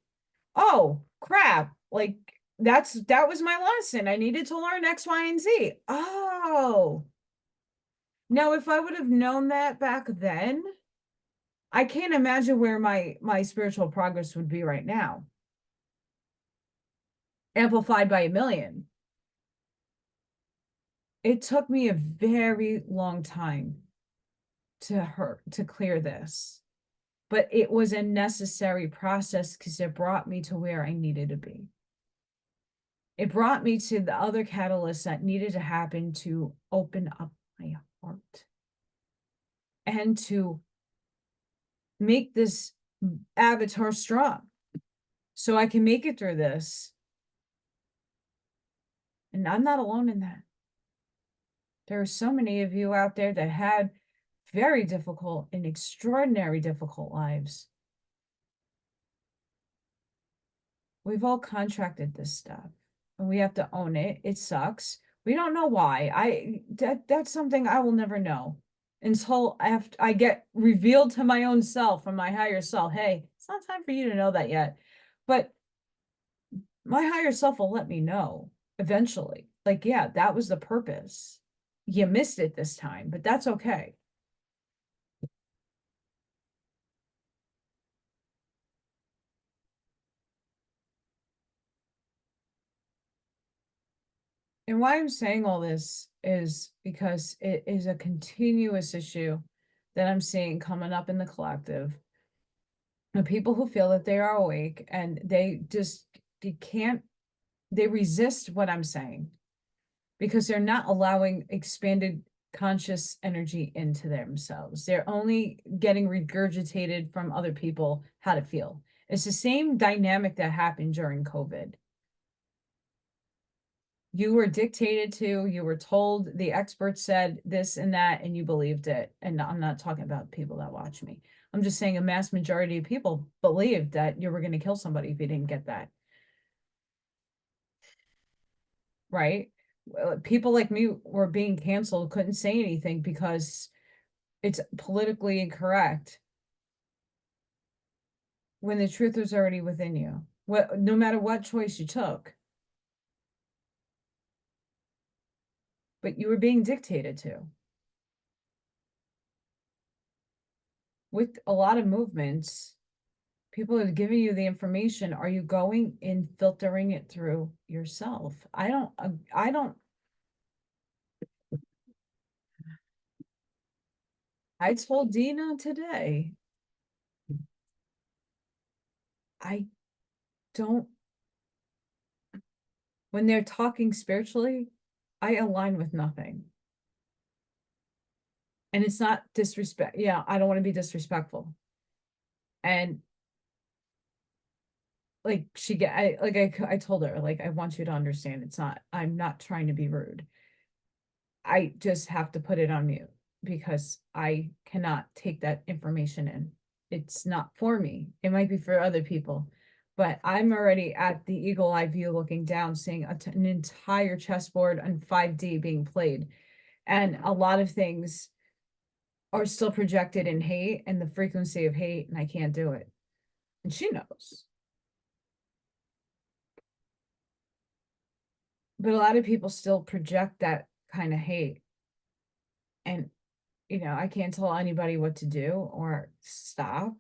Oh, crap. Like, that was my lesson. I needed to learn X, Y, and Z. Oh. Now, if I would have known that back then, I can't imagine where my spiritual progress would be right now. Amplified by a million. It took me a very long time to clear this, but it was a necessary process because it brought me to where I needed to be. It brought me to the other catalysts that needed to happen to open up my heart and to make this avatar strong so I can make it through this. And I'm not alone in that. There are so many of you out there that had very difficult and extraordinary difficult lives. We've all contracted this stuff and we have to own it. It sucks. We don't know why. That's something I will never know until I get revealed to my own self from my higher self. Hey, it's not time for you to know that yet. But my higher self will let me know eventually. Like, yeah, that was the purpose. You missed it this time, but that's okay. And why I'm saying all this is because it is a continuous issue that I'm seeing coming up in the collective. The people who feel that they are awake and they resist what I'm saying because they're not allowing expanded conscious energy into themselves. They're only getting regurgitated from other people how to feel. It's the same dynamic that happened during COVID. You were dictated to, you were told, the experts said this and that, and you believed it. And I'm not talking about people that watch me. I'm just saying a mass majority of people believed that you were going to kill somebody if you didn't get that. Right? People like me were being canceled, couldn't say anything because it's politically incorrect when the truth was already within you. No matter what choice you took, but you were being dictated to. With a lot of movements, people are giving you the information. Are you going and filtering it through yourself? I told Dina today, I don't, when they're talking spiritually, I align with nothing. And it's not disrespect. Yeah, I don't want to be disrespectful. And like I told her, like, I want you to understand, I'm not trying to be rude. I just have to put it on mute because I cannot take that information in. It's not for me. It might be for other people, but I'm already at the eagle eye view looking down, seeing an entire chessboard on 5D being played. And a lot of things are still projected in hate and the frequency of hate, and I can't do it. And she knows. But a lot of people still project that kind of hate. And, I can't tell anybody what to do or stop.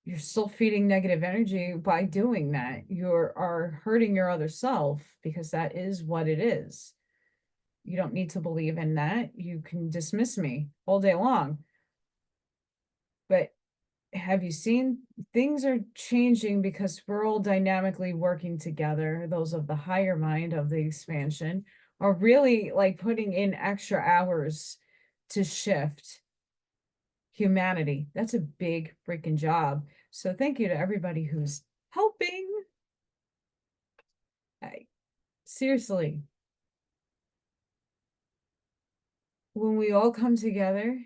You're still feeding negative energy by doing that. You are hurting your other self because that is what it is. You don't need to believe in that. You can dismiss me all day long. But have you seen things are changing because we're all dynamically working together? Those of the higher mind of the expansion are really like putting in extra hours to shift humanity. That's a big freaking job. So thank you to everybody who's helping. Seriously, when we all come together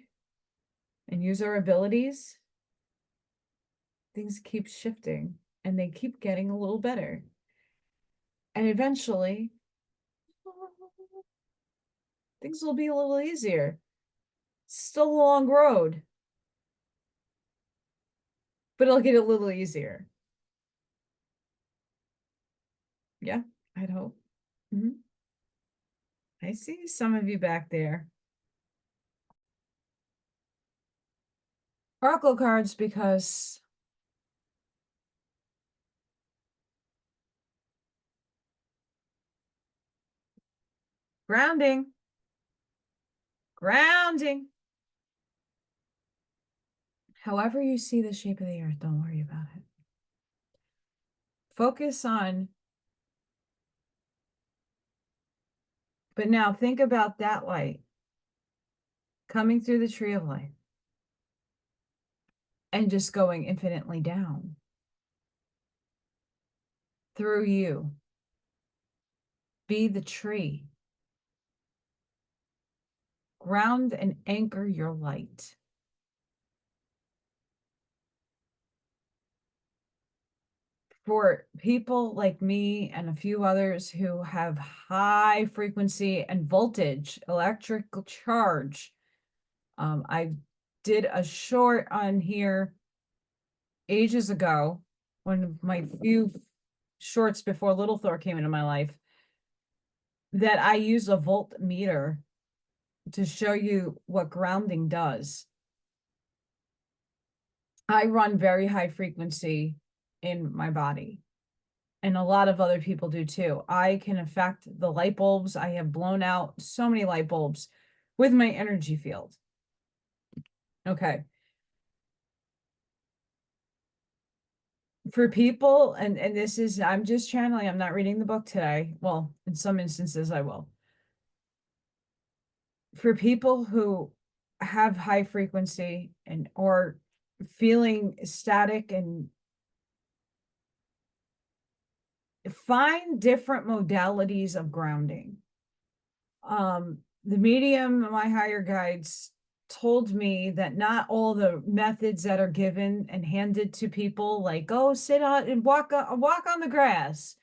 and use our abilities, things keep shifting and they keep getting a little better. And eventually, things will be a little easier. Still a long road, but it'll get a little easier. Yeah, I'd hope. I see some of you back there. Oracle cards because grounding. However you see the shape of the earth, don't worry about it. Focus on. But now think about that light coming through the tree of life and just going infinitely down through you. Be the tree. Ground and anchor your light. For people like me and a few others who have high frequency and voltage, electrical charge, I did a short on here ages ago, one of my few shorts before Little Thor came into my life, that I use a voltmeter to show you what grounding does. I run very high frequency in my body, and a lot of other people do too. I can affect the light bulbs. I have blown out so many light bulbs with my energy field. Okay. For people, and this is, I'm just channeling, I'm not reading the book today. Well, in some instances I will. for people who have high frequency and or feeling static, and find different modalities of grounding. The medium, my higher guides told me that not all the methods that are given and handed to people, like, oh, sit on and walk on the grass,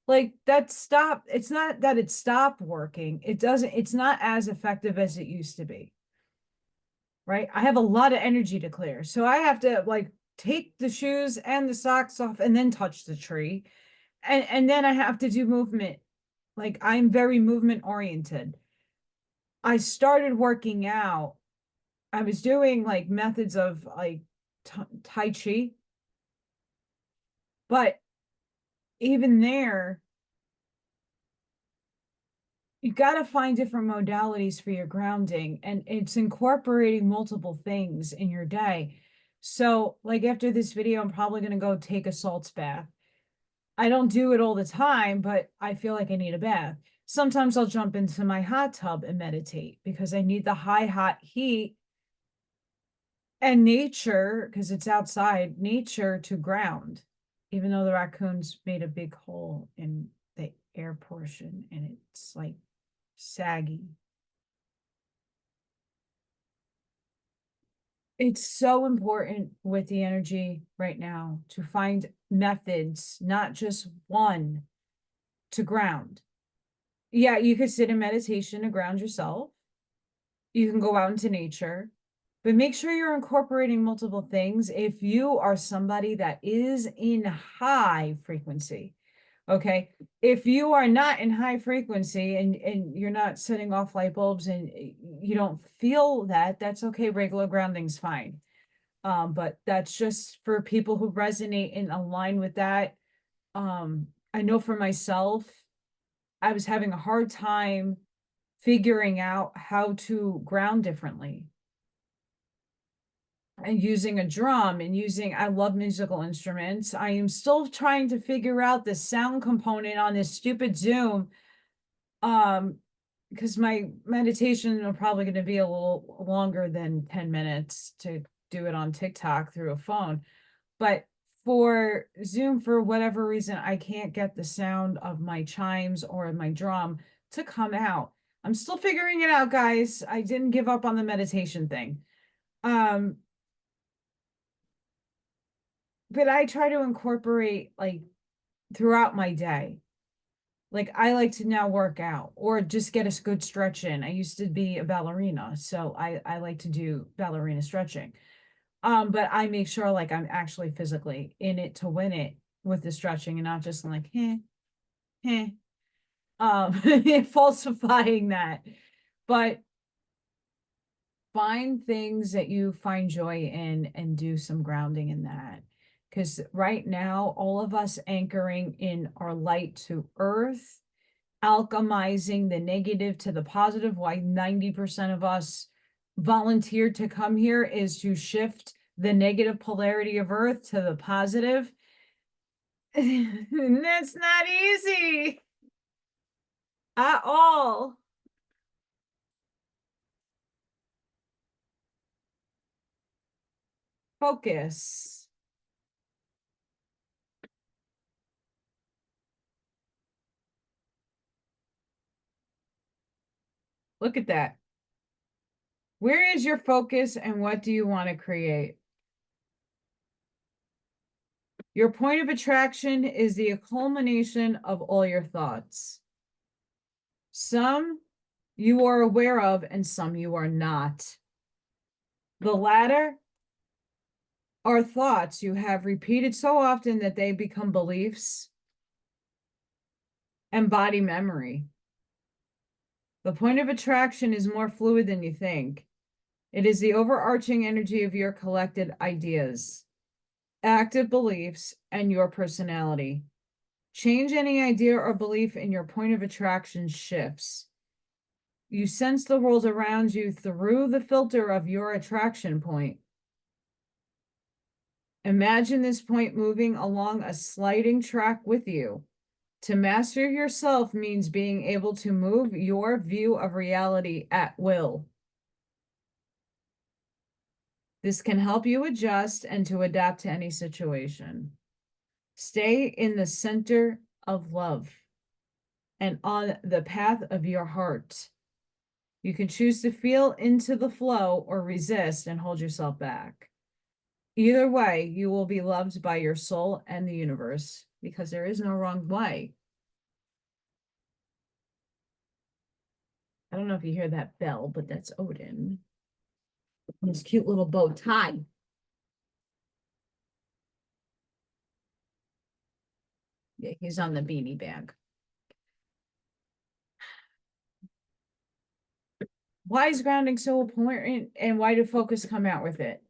like that stopped. It's not that it stopped working. It's not as effective as it used to be. Right? I have a lot of energy to clear. So I have to like take the shoes and the socks off and then touch the tree. And then I have to do movement. Like, I'm very movement oriented. I started working out. I was doing like methods of like Tai Chi, but even there, you got to find different modalities for your grounding, and it's incorporating multiple things in your day. So, like, after this video, I'm probably going to go take a salts bath. I don't do it all the time, but I feel like I need a bath. Sometimes I'll jump into my hot tub and meditate because I need the high hot heat and nature, because it's outside, nature to ground, even though the raccoons made a big hole in the air portion and it's like saggy. It's so important with the energy right now to find methods, not just one, to ground. Yeah, you could sit in meditation to ground yourself. You can go out into nature, but make sure you're incorporating multiple things. If you are somebody that is in high frequency, okay, if you are not in high frequency and you're not setting off light bulbs and you don't feel that, that's okay. Regular grounding's fine. But that's just for people who resonate and align with that. I know for myself, I was having a hard time figuring out how to ground differently. And using a drum and I love musical instruments. I am still trying to figure out the sound component on this stupid Zoom. Because my meditation are probably going to be a little longer than 10 minutes to do it on TikTok through a phone. But for Zoom, for whatever reason, I can't get the sound of my chimes or my drum to come out. I'm still figuring it out, guys. I didn't give up on the meditation thing. But I try to incorporate like throughout my day. Like, I like to now work out or just get a good stretch in. I used to be a ballerina, so I like to do ballerina stretching. But I make sure like I'm actually physically in it to win it with the stretching and not just like, falsifying that. But find things that you find joy in and do some grounding in that. Because right now, all of us anchoring in our light to earth, alchemizing the negative to the positive, why 90% of us volunteered to come here is to shift the negative polarity of earth to the positive. And that's not easy at all. Focus. Look at that. Where is your focus and what do you want to create? Your point of attraction is the culmination of all your thoughts. Some you are aware of and some you are not. The latter are thoughts you have repeated so often that they become beliefs and body memory. The point of attraction is more fluid than you think. It is the overarching energy of your collected ideas, active beliefs, and your personality. Change any idea or belief in your point of attraction shifts. You sense the world around you through the filter of your attraction point. Imagine this point moving along a sliding track with you. To master yourself means being able to move your view of reality at will. This can help you adjust and to adapt to any situation. Stay in the center of love and on the path of your heart. You can choose to feel into the flow or resist and hold yourself back. Either way, you will be loved by your soul and the universe because there is no wrong way. I don't know if you hear that bell, but that's Odin. His cute little bow tie. Yeah, he's on the beanie bag. Why is grounding so important and why did focus come out with it?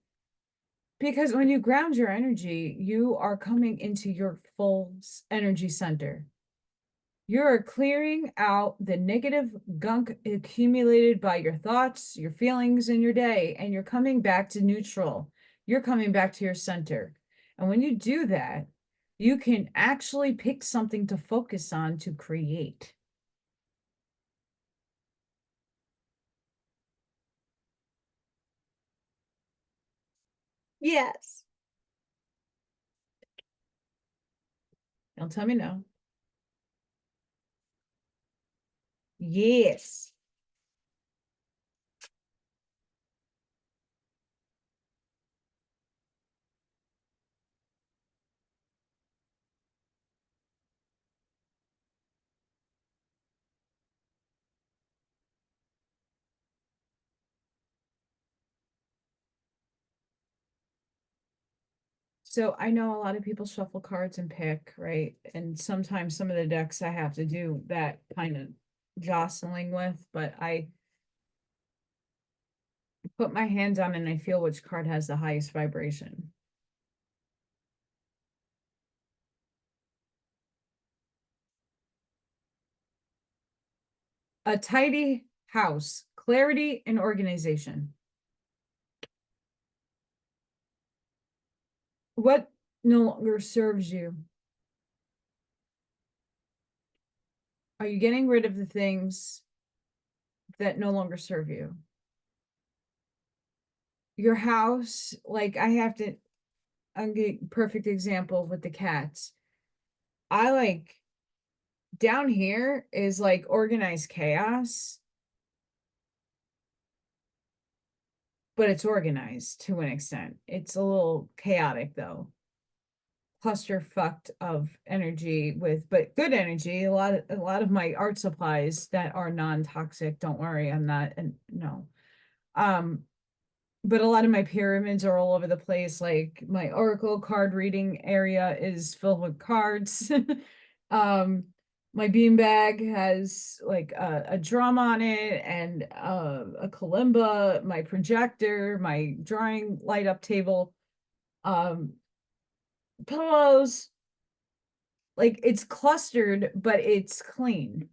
Because when you ground your energy, you are coming into your full energy center. You're clearing out the negative gunk accumulated by your thoughts, your feelings in your day, and you're coming back to neutral. You're coming back to your center. And when you do that, you can actually pick something to focus on to create. Yes. Don't tell me no. Yes. So I know a lot of people shuffle cards and pick, right? And sometimes some of the decks I have to do that kind of jostling with, but I put my hand on and I feel which card has the highest vibration. A tidy house, clarity and organization. What no longer serves you? Are you getting rid of the things that no longer serve you? Your house, like I'll get a perfect example with the cats. I like down here is like organized chaos, but it's organized to an extent. It's a little chaotic though. Cluster fucked of energy with but good energy. A lot of my art supplies that are non-toxic. Don't worry, I'm not and no. Um, but a lot of my pyramids are all over the place. Like my oracle card reading area is filled with cards. um, my beanbag has like a drum on it and a kalimba, my projector, my drawing light up table, um, pillows. Like it's clustered, but it's clean.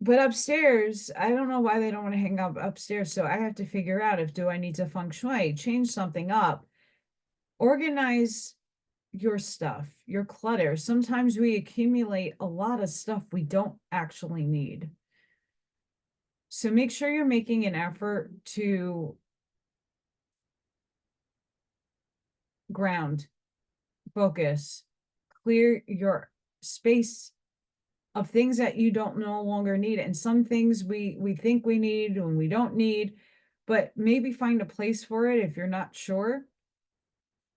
But upstairs, I don't know why they don't want to hang up upstairs. So I have to figure out if do I need to feng shui, change something up, organize your stuff, your clutter. Sometimes we accumulate a lot of stuff we don't actually need. So make sure you're making an effort to ground, focus, clear your space of things that you don't no longer need. And some things we think we need and we don't need, but maybe find a place for it if you're not sure.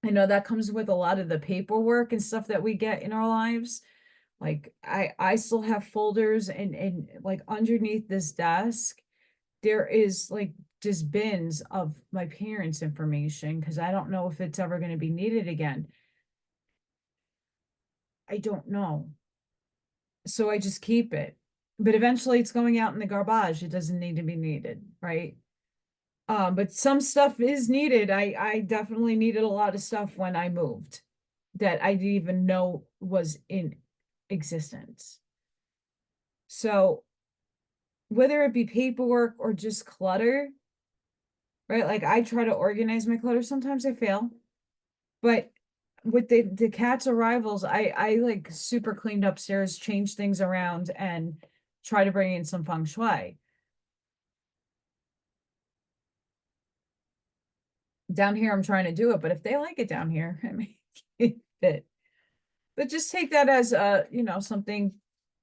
I know that comes with a lot of the paperwork and stuff that we get in our lives. Like I still have folders and like underneath this desk, there is like just bins of my parents' information because I don't know if it's ever going to be needed again. I don't know. So I just keep it. But eventually it's going out in the garbage. It doesn't need to be needed, right? But some stuff is needed. I definitely needed a lot of stuff when I moved that I didn't even know was in existence. So whether it be paperwork or just clutter, right? Like I try to organize my clutter. Sometimes I fail, but with the cat's arrivals, I like super cleaned upstairs, changed things around, and try to bring in some feng shui. Down here, I'm trying to do it, but if they like it down here, I mean, keep it. But just take that as something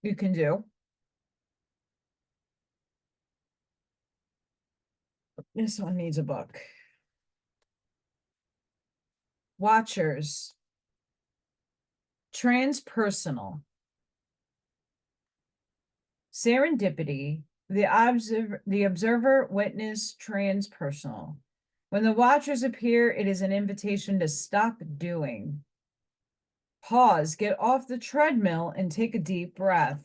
you can do. This one needs a book. Watchers. Transpersonal. Serendipity. The observer, witness, transpersonal. When the watchers appear, it is an invitation to stop doing. Pause, get off the treadmill, and take a deep breath.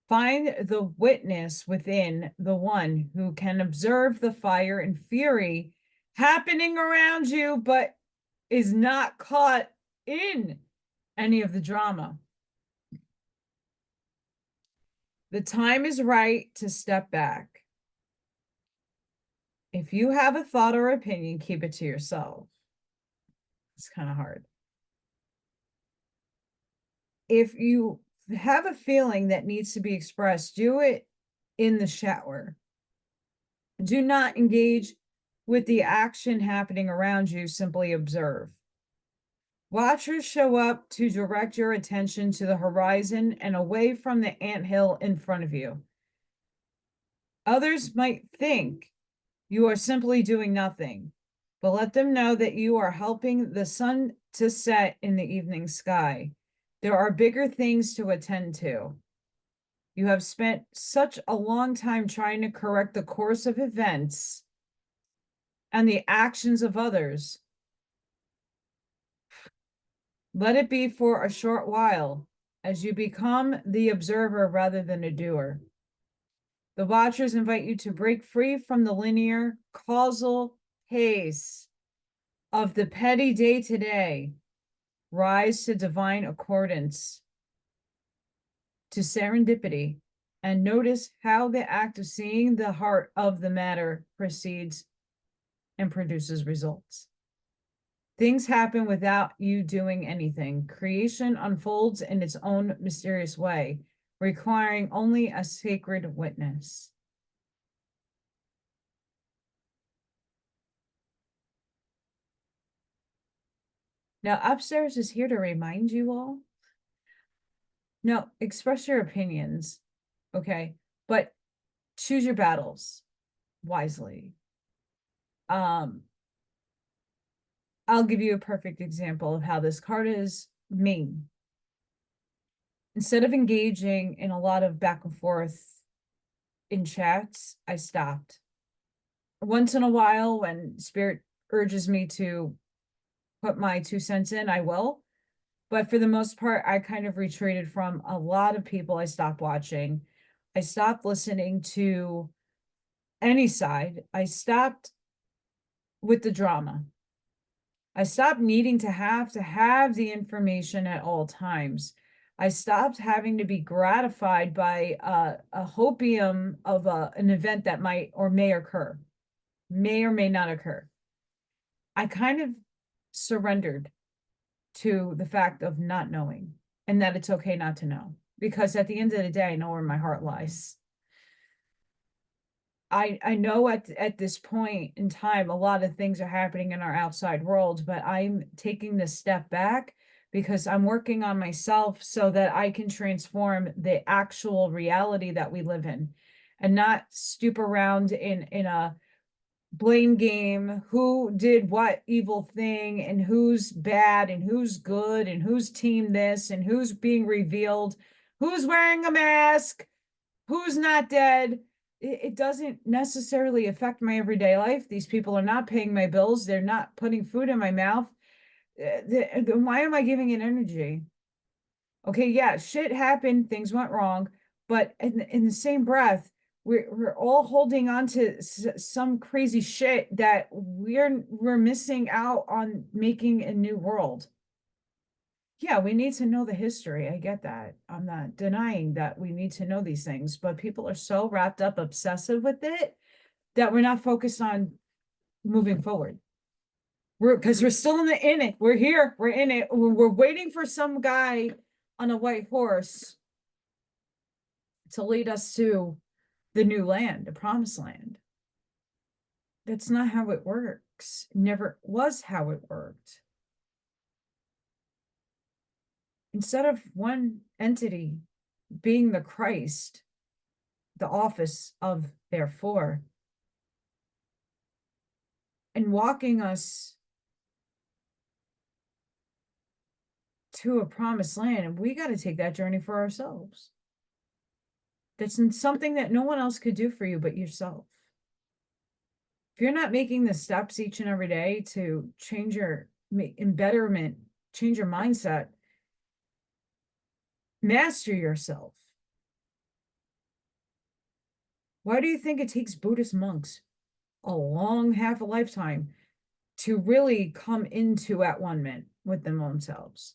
Find the witness within the one who can observe the fire and fury happening around you, but is not caught in any of the drama. The time is right to step back. If you have a thought or opinion, keep it to yourself. It's kind of hard. If you have a feeling that needs to be expressed, do it in the shower. Do not engage with the action happening around you, simply observe. Watchers show up to direct your attention to the horizon and away from the anthill in front of you. Others might think you are simply doing nothing, but let them know that you are helping the sun to set in the evening sky. There are bigger things to attend to. You have spent such a long time trying to correct the course of events and the actions of others. Let it be for a short while as you become the observer rather than a doer. The watchers invite you to break free from the linear, causal pace of the petty day-to-day. Rise to divine accordance, to serendipity, and notice how the act of seeing the heart of the matter proceeds and produces results. Things happen without you doing anything. Creation unfolds in its own mysterious way, requiring only a sacred witness. Now, upstairs is here to remind you all. Now, express your opinions, okay? But choose your battles wisely. I'll give you a perfect example of how this card is mean. Instead of engaging in a lot of back and forth in chats, I stopped. Once in a while, when spirit urges me to put my 2 cents in, I will. But for the most part, I kind of retreated from a lot of people. I stopped watching. I stopped listening to any side. I stopped with the drama. I stopped needing to have the information at all times. I stopped having to be gratified by a hopium of an event that might or may occur, may or may not occur. I kind of surrendered to the fact of not knowing and that it's okay not to know, because at the end of the day, I know where my heart lies. I know at this point in time, a lot of things are happening in our outside world, but I'm taking this step back because I'm working on myself so that I can transform the actual reality that we live in and not stoop around in a blame game, who did what evil thing and who's bad and who's good and who's team this and who's being revealed, who's wearing a mask, who's not dead. It doesn't necessarily affect my everyday life. These people are not paying my bills. They're not putting food in my mouth. Why am I giving it energy? Okay, yeah, shit happened, things went wrong, but in the same breath, we're all holding on to some crazy shit that we're missing out on making a new world. Yeah, we need to know the history. I get that. I'm not denying that we need to know these things, but people are so wrapped up, obsessive with it, that we're not focused on moving forward. because we're still in it. We're here. We're in it. We're waiting for some guy on a white horse to lead us to the new land, the promised land. That's not how it works. Never was how it worked. Instead of one entity being the Christ, the office of therefore, and walking us to a promised land, and we got to take that journey for ourselves. That's something that no one else could do for you but yourself. If you're not making the steps each and every day to change your embetterment, change your mindset, master yourself. Why do you think it takes Buddhist monks a long half a lifetime to really come into at one-ment with them themselves?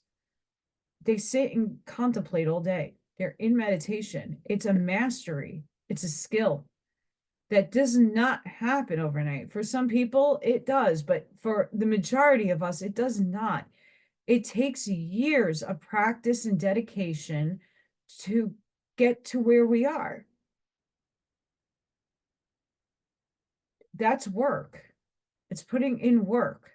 They sit and contemplate all day. They're in meditation. It's a mastery. It's a skill that does not happen overnight. For some people, it does, but for the majority of us, it does not. It takes years of practice and dedication to get to where we are. That's work. It's putting in work.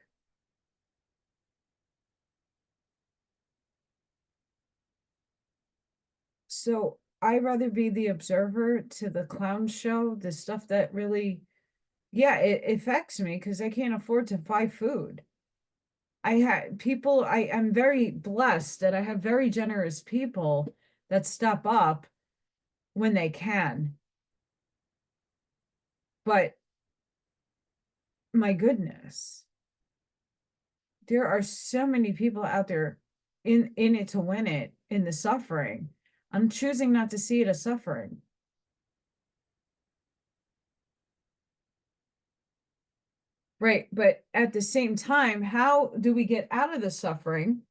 So I'd rather be the observer to the clown show, the stuff that really, yeah, it affects me because I can't afford to buy food. I'm very blessed that I have very generous people that step up when they can. But my goodness, there are so many people out there in it to win it, in the suffering. I'm choosing not to see it as suffering. Right, but at the same time, how do we get out of the suffering?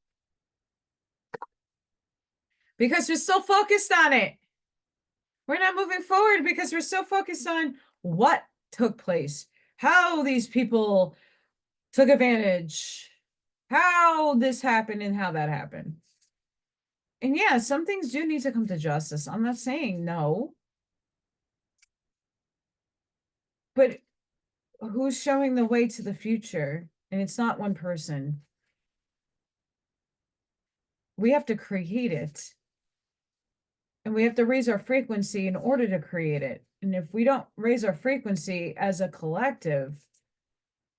Because we're still focused on it. We're not moving forward because we're so focused on what took place, how these people took advantage, how this happened and how that happened. And yeah, some things do need to come to justice. I'm not saying no. But who's showing the way to the future? And it's not one person. We have to create it. And we have to raise our frequency in order to create it. And if we don't raise our frequency as a collective,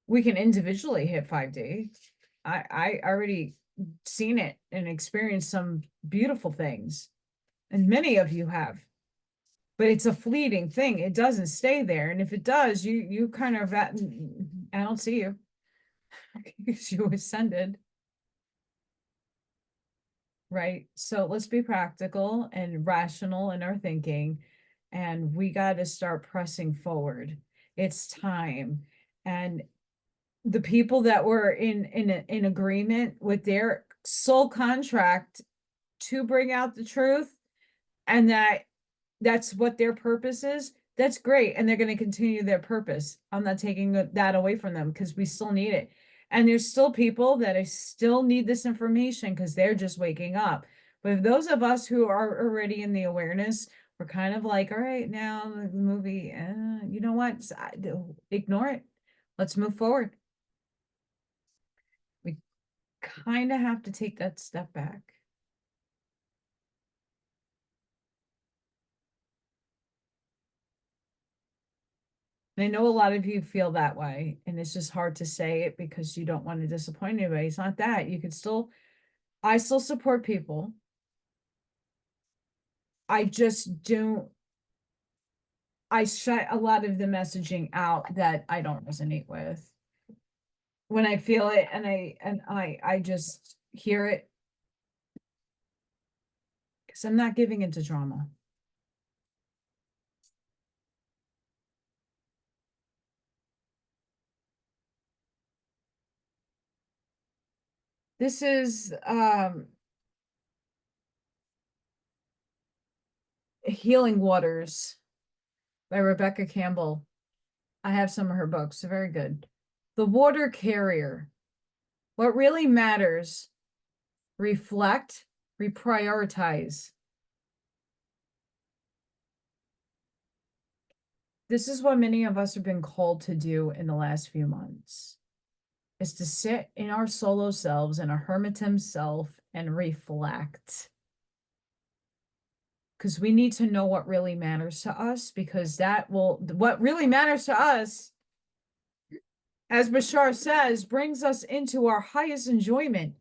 we can individually hit 5D. I already seen it and experienced some beautiful things. And many of you have. But it's a fleeting thing. It doesn't stay there. And if it does, you kind of, I don't see you. Because you ascended. Right. So let's be practical and rational in our thinking. And we got to start pressing forward. It's time. And the people that were in agreement with their soul contract to bring out the truth, and that's what their purpose is, that's great. And they're going to continue their purpose. I'm not taking that away from them because we still need it. And there's still people that still need this information because they're just waking up. But those of us who are already in the awareness, we're kind of like, all right, now the movie, you know what? Ignore it. Let's move forward. We kind of have to take that step back. And I know a lot of you feel that way, and it's just hard to say it because you don't want to disappoint anybody. It's not that. You could still, I still support people. I just don't, I shut a lot of the messaging out that I don't resonate with. When I feel it and I just hear it, because I'm not giving into drama. This is Healing Waters by Rebecca Campbell. I have some of her books. They're very good. The Water Carrier. What really matters, reflect, reprioritize. This is what many of us have been called to do in the last few months, is to sit in our solo selves, in our hermitum self, and reflect. Because we need to know what really matters to us, because what really matters to us, as Bashar says, brings us into our highest enjoyment,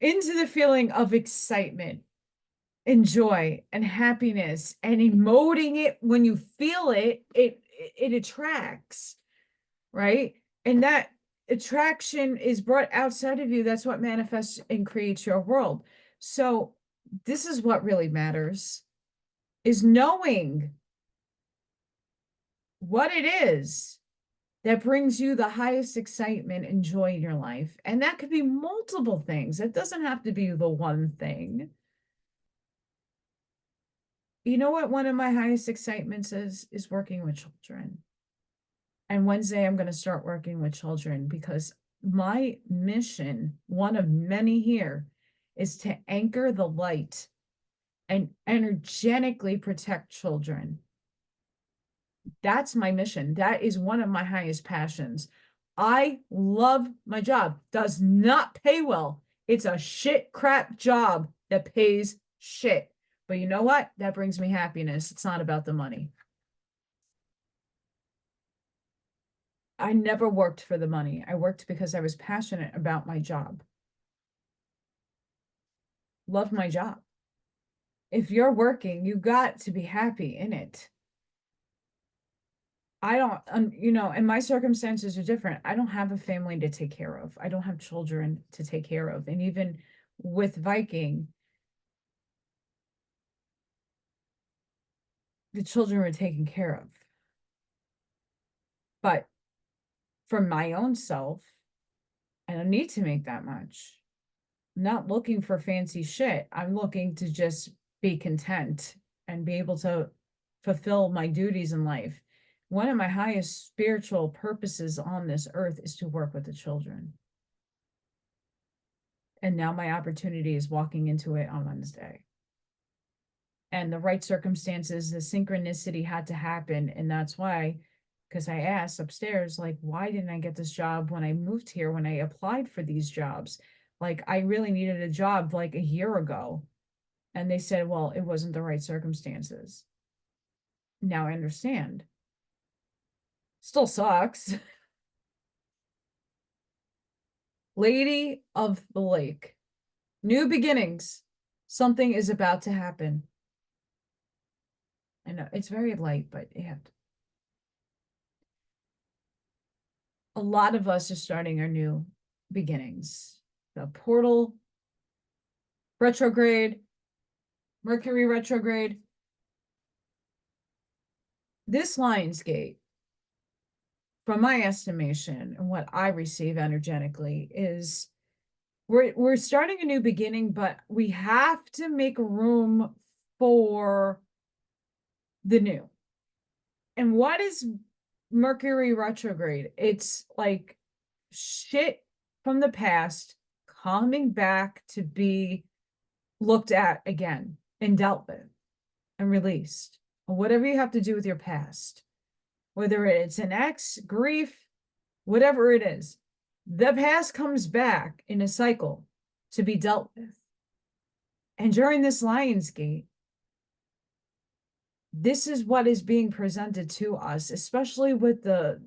into the feeling of excitement and joy and happiness, and emoting it. When you feel it, it attracts, right? And that attraction is brought outside of you. That's what manifests and creates your world. So this is what really matters, is knowing what it is that brings you the highest excitement and joy in your life. And that could be multiple things. It doesn't have to be the one thing. You know what one of my highest excitements is working with children. And Wednesday, I'm going to start working with children, because my mission, one of many here, is to anchor the light and energetically protect children. That's my mission. That is one of my highest passions. I love my job. Does not pay well. It's a shit crap job that pays shit. But you know what? That brings me happiness. It's not about the money. I never worked for the money. I worked because I was passionate about my job. Love my job. If you're working, you got to be happy in it. I don't, and my circumstances are different. I don't have a family to take care of. I don't have children to take care of. And even with Viking, the children were taken care of. But for my own self, I don't need to make that much. I'm not looking for fancy shit. I'm looking to just be content and be able to fulfill my duties in life. One of my highest spiritual purposes on this earth is to work with the children. And now my opportunity is walking into it on Wednesday. And the right circumstances, the synchronicity had to happen. And that's why, because I asked upstairs, like, why didn't I get this job when I moved here, when I applied for these jobs? Like, I really needed a job like a year ago. And they said, well, it wasn't the right circumstances. Now I understand. Still sucks. Lady of the Lake. New beginnings. Something is about to happen. I know it's very light, but yeah. A lot of us are starting our new beginnings. The portal retrograde, Mercury retrograde. This Lionsgate, from my estimation and what I receive energetically, is we're starting a new beginning, but we have to make room for the new. And what is Mercury retrograde? It's like shit from the past coming back to be looked at again and dealt with and released. Whatever you have to do with your past, whether it's an ex, grief, whatever it is, the past comes back in a cycle to be dealt with. And during this Lionsgate, this is what is being presented to us, especially with the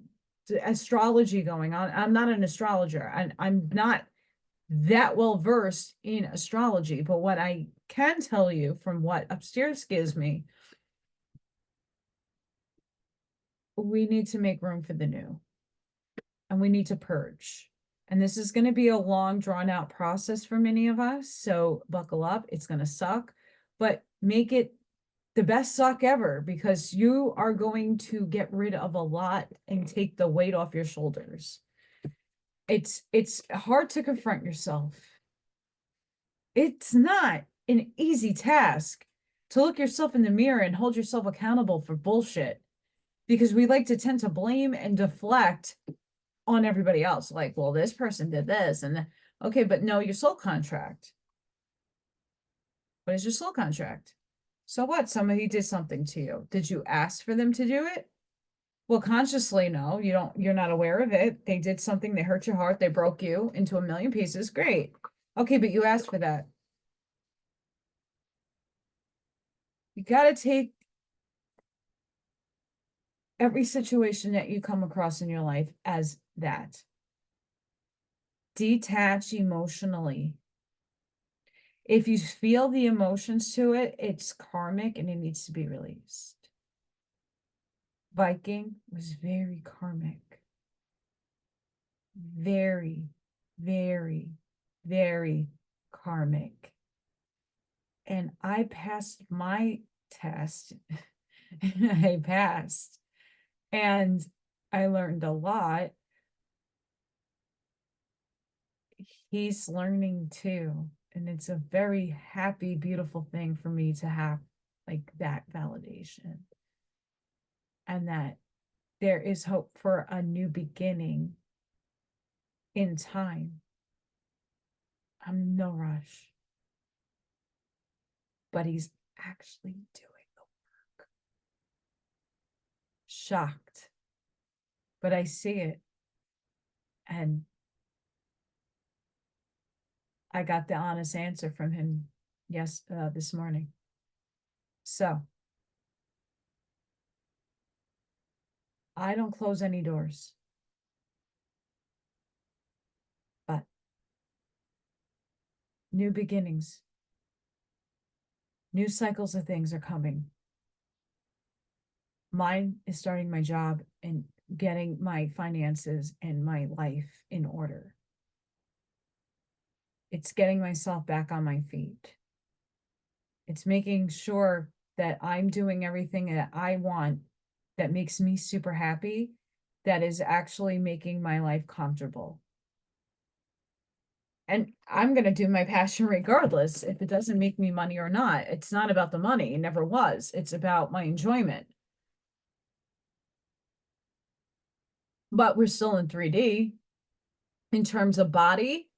astrology going on. I'm not an astrologer, and I'm not that well versed in astrology, but what I can tell you from what upstairs gives me, we need to make room for the new, and we need to purge. And this is going to be a long, drawn out process for many of us. So buckle up. It's going to suck, but make it the best suck ever, because you are going to get rid of a lot and take the weight off your shoulders. It's hard to confront yourself. It's not an easy task to look yourself in the mirror and hold yourself accountable for bullshit, because we like to tend to blame and deflect on everybody else. Like, well, this person did this, and Okay, but no, your soul contract. What is your soul contract? So what? Somebody did something to you. Did you ask for them to do it? Well, consciously, no, you're not aware of it. They did something, they hurt your heart, they broke you into a million pieces. Great. Okay, but you asked for that. You got to take every situation that you come across in your life as that. Detach emotionally. If you feel the emotions to it, it's karmic and it needs to be released. Viking was very karmic. Very, very, very karmic. And I passed my test. I passed. And I learned a lot. He's learning too. And it's a very happy, beautiful thing for me to have like that validation. And that there is hope for a new beginning in time. I'm in no rush. But he's actually doing the work. Shocked. But I see it. And I got the honest answer from him this morning. So I don't close any doors. But new beginnings, new cycles of things are coming. Mine is starting my job and getting my finances and my life in order. It's getting myself back on my feet. It's making sure that I'm doing everything that I want that makes me super happy, that is actually making my life comfortable. And I'm going to do my passion regardless if it doesn't make me money or not. It's not about the money. It never was. It's about my enjoyment. But we're still in 3D in terms of body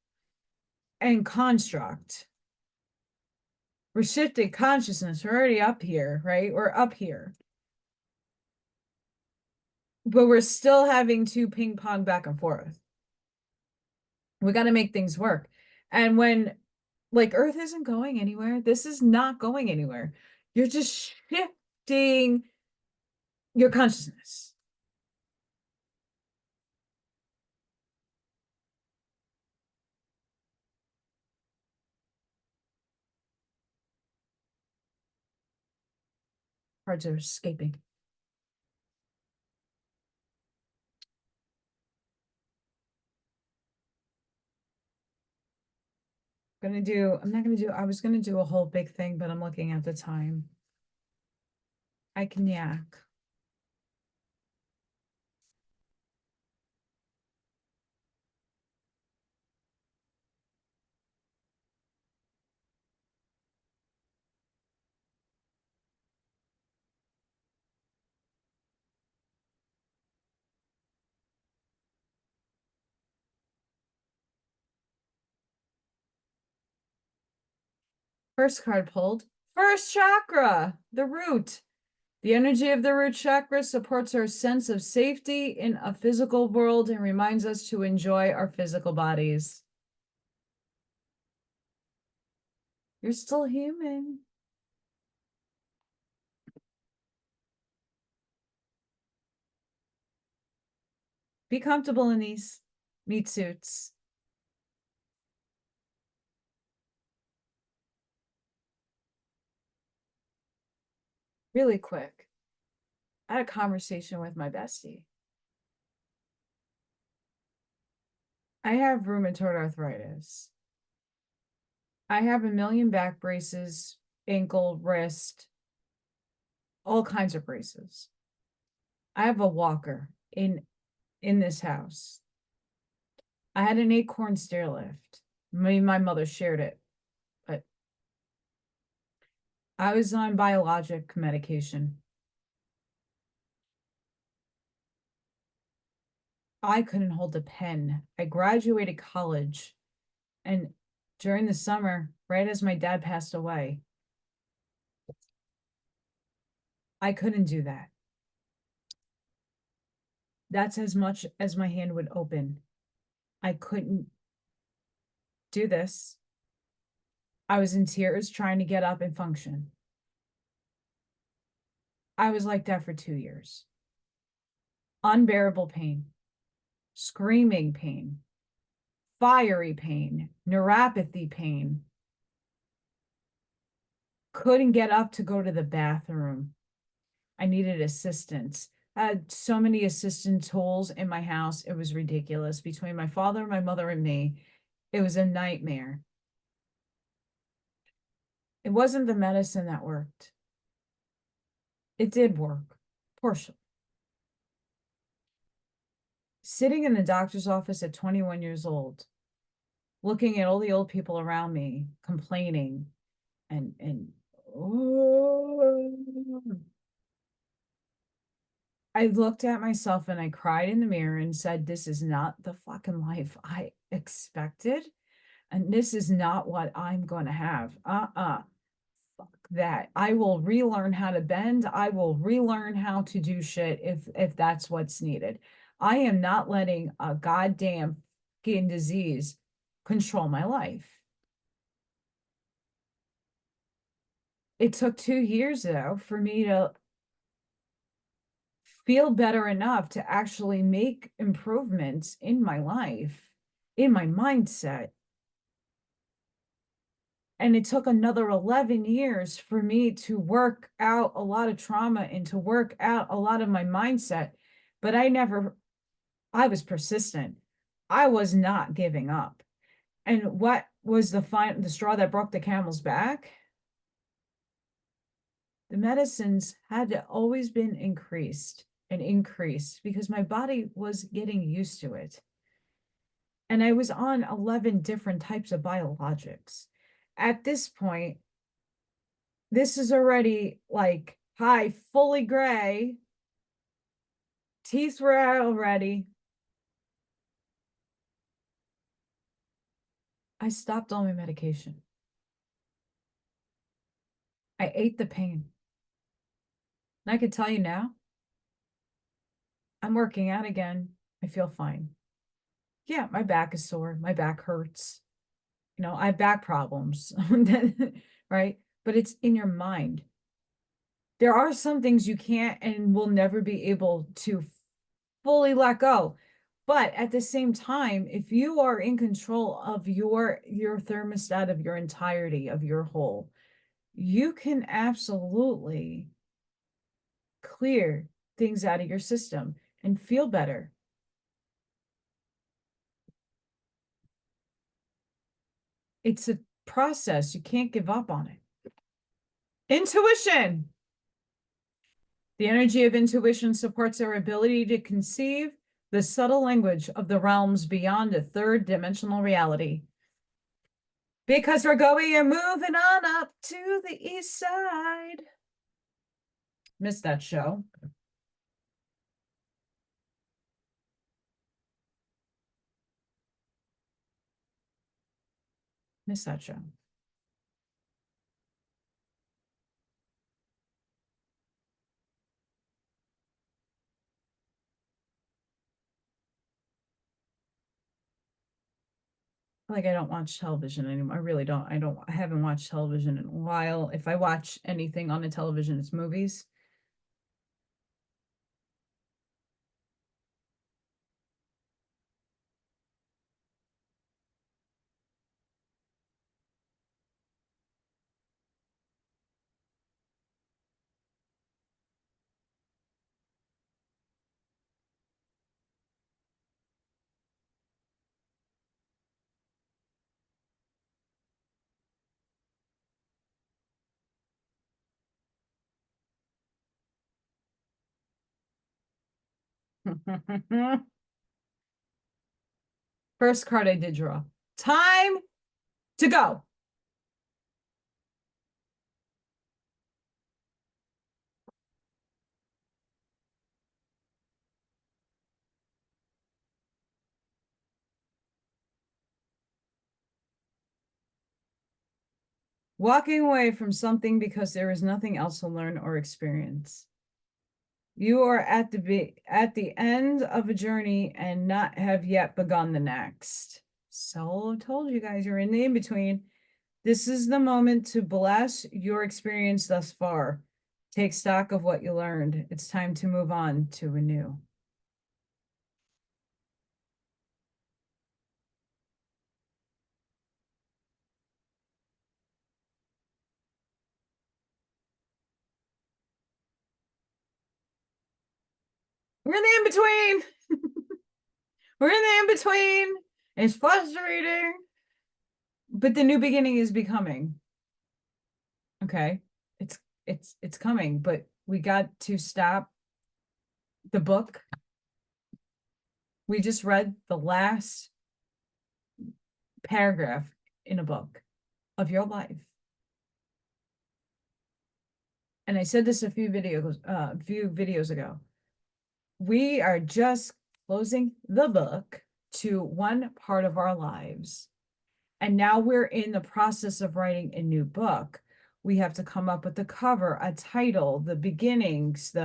and construct. We're shifting consciousness. We're already up here, right? We're up here. But we're still having to ping pong back and forth. We got to make things work. And when like Earth isn't going anywhere, this is not going anywhere. You're just shifting your consciousness. Cards are escaping. I was gonna do a whole big thing, but I'm looking at the time. I can yak. First card pulled. First chakra, the root. The energy of the root chakra supports our sense of safety in a physical world and reminds us to enjoy our physical bodies. You're still human. Be comfortable in these meat suits. Really quick. I had a conversation with my bestie. I have rheumatoid arthritis. I have a million back braces, ankle, wrist, all kinds of braces. I have a walker in this house. I had an acorn stair lift. Me and my mother shared it, but I was on biologic medication. I couldn't hold a pen. I graduated college And during the summer, right as my dad passed away, I couldn't do that. That's as much as my hand would open. I couldn't do this. I was in tears trying to get up and function. I was like that for 2 years. Unbearable pain, screaming pain, fiery pain, neuropathy pain. Couldn't get up to go to the bathroom. I needed assistance. I had so many assistant tools in my house. It was ridiculous. Between my father, my mother, and me, it was a nightmare. It wasn't the medicine that worked. It did work, partially. Sitting in the doctor's office at 21 years old, looking at all the old people around me, complaining, and oh, I looked at myself and I cried in the mirror and said, this is not the fucking life I expected. And this is not what I'm going to have. Fuck that. I will relearn how to bend. I will relearn how to do shit if that's what's needed. I am not letting a goddamn fucking disease control my life. It took 2 years though for me to feel better enough to actually make improvements in my life, in my mindset. And it took another 11 years for me to work out a lot of trauma and to work out a lot of my mindset. But I was persistent. I was not giving up. And what was the straw that broke the camel's back? The medicines had to always been increased and increased because my body was getting used to it. And I was on 11 different types of biologics. At this point, this is already like, hi, fully gray. Teeth were out already. I stopped all my medication. I ate the pain. And I can tell you now, I'm working out again. I feel fine. Yeah, my back is sore. My back hurts. I have back problems, right? But it's in your mind. There are some things you can't and will never be able to fully let go. But at the same time, if you are in control of your thermostat of your entirety of your whole, you can absolutely clear things out of your system and feel better. It's a process. You can't give up on it. Intuition. The energy of intuition supports our ability to conceive the subtle language of the realms beyond a third dimensional reality. Because we're going and moving on up to the east side. Missed that show. Missed that show. Like I don't watch television anymore. I really don't. I haven't watched television in a while. If I watch anything on the television, it's movies. First card I did draw. Time to go. Walking away from something because there is nothing else to learn or experience. You are at the end of a journey and not have yet begun the next. So I told you guys, you're in the in-between. This is the moment to bless your experience thus far. Take stock of what you learned. It's time to move on to a new. We're in the in-between. We're in the in-between. It's frustrating. But the new beginning is becoming. Okay. It's coming, but we got to stop the book. We just read the last paragraph in a book of your life. And I said this a few videos ago. We are just closing the book to one part of our lives. And now we're in the process of writing a new book. We have to come up with the cover, a title, the beginnings,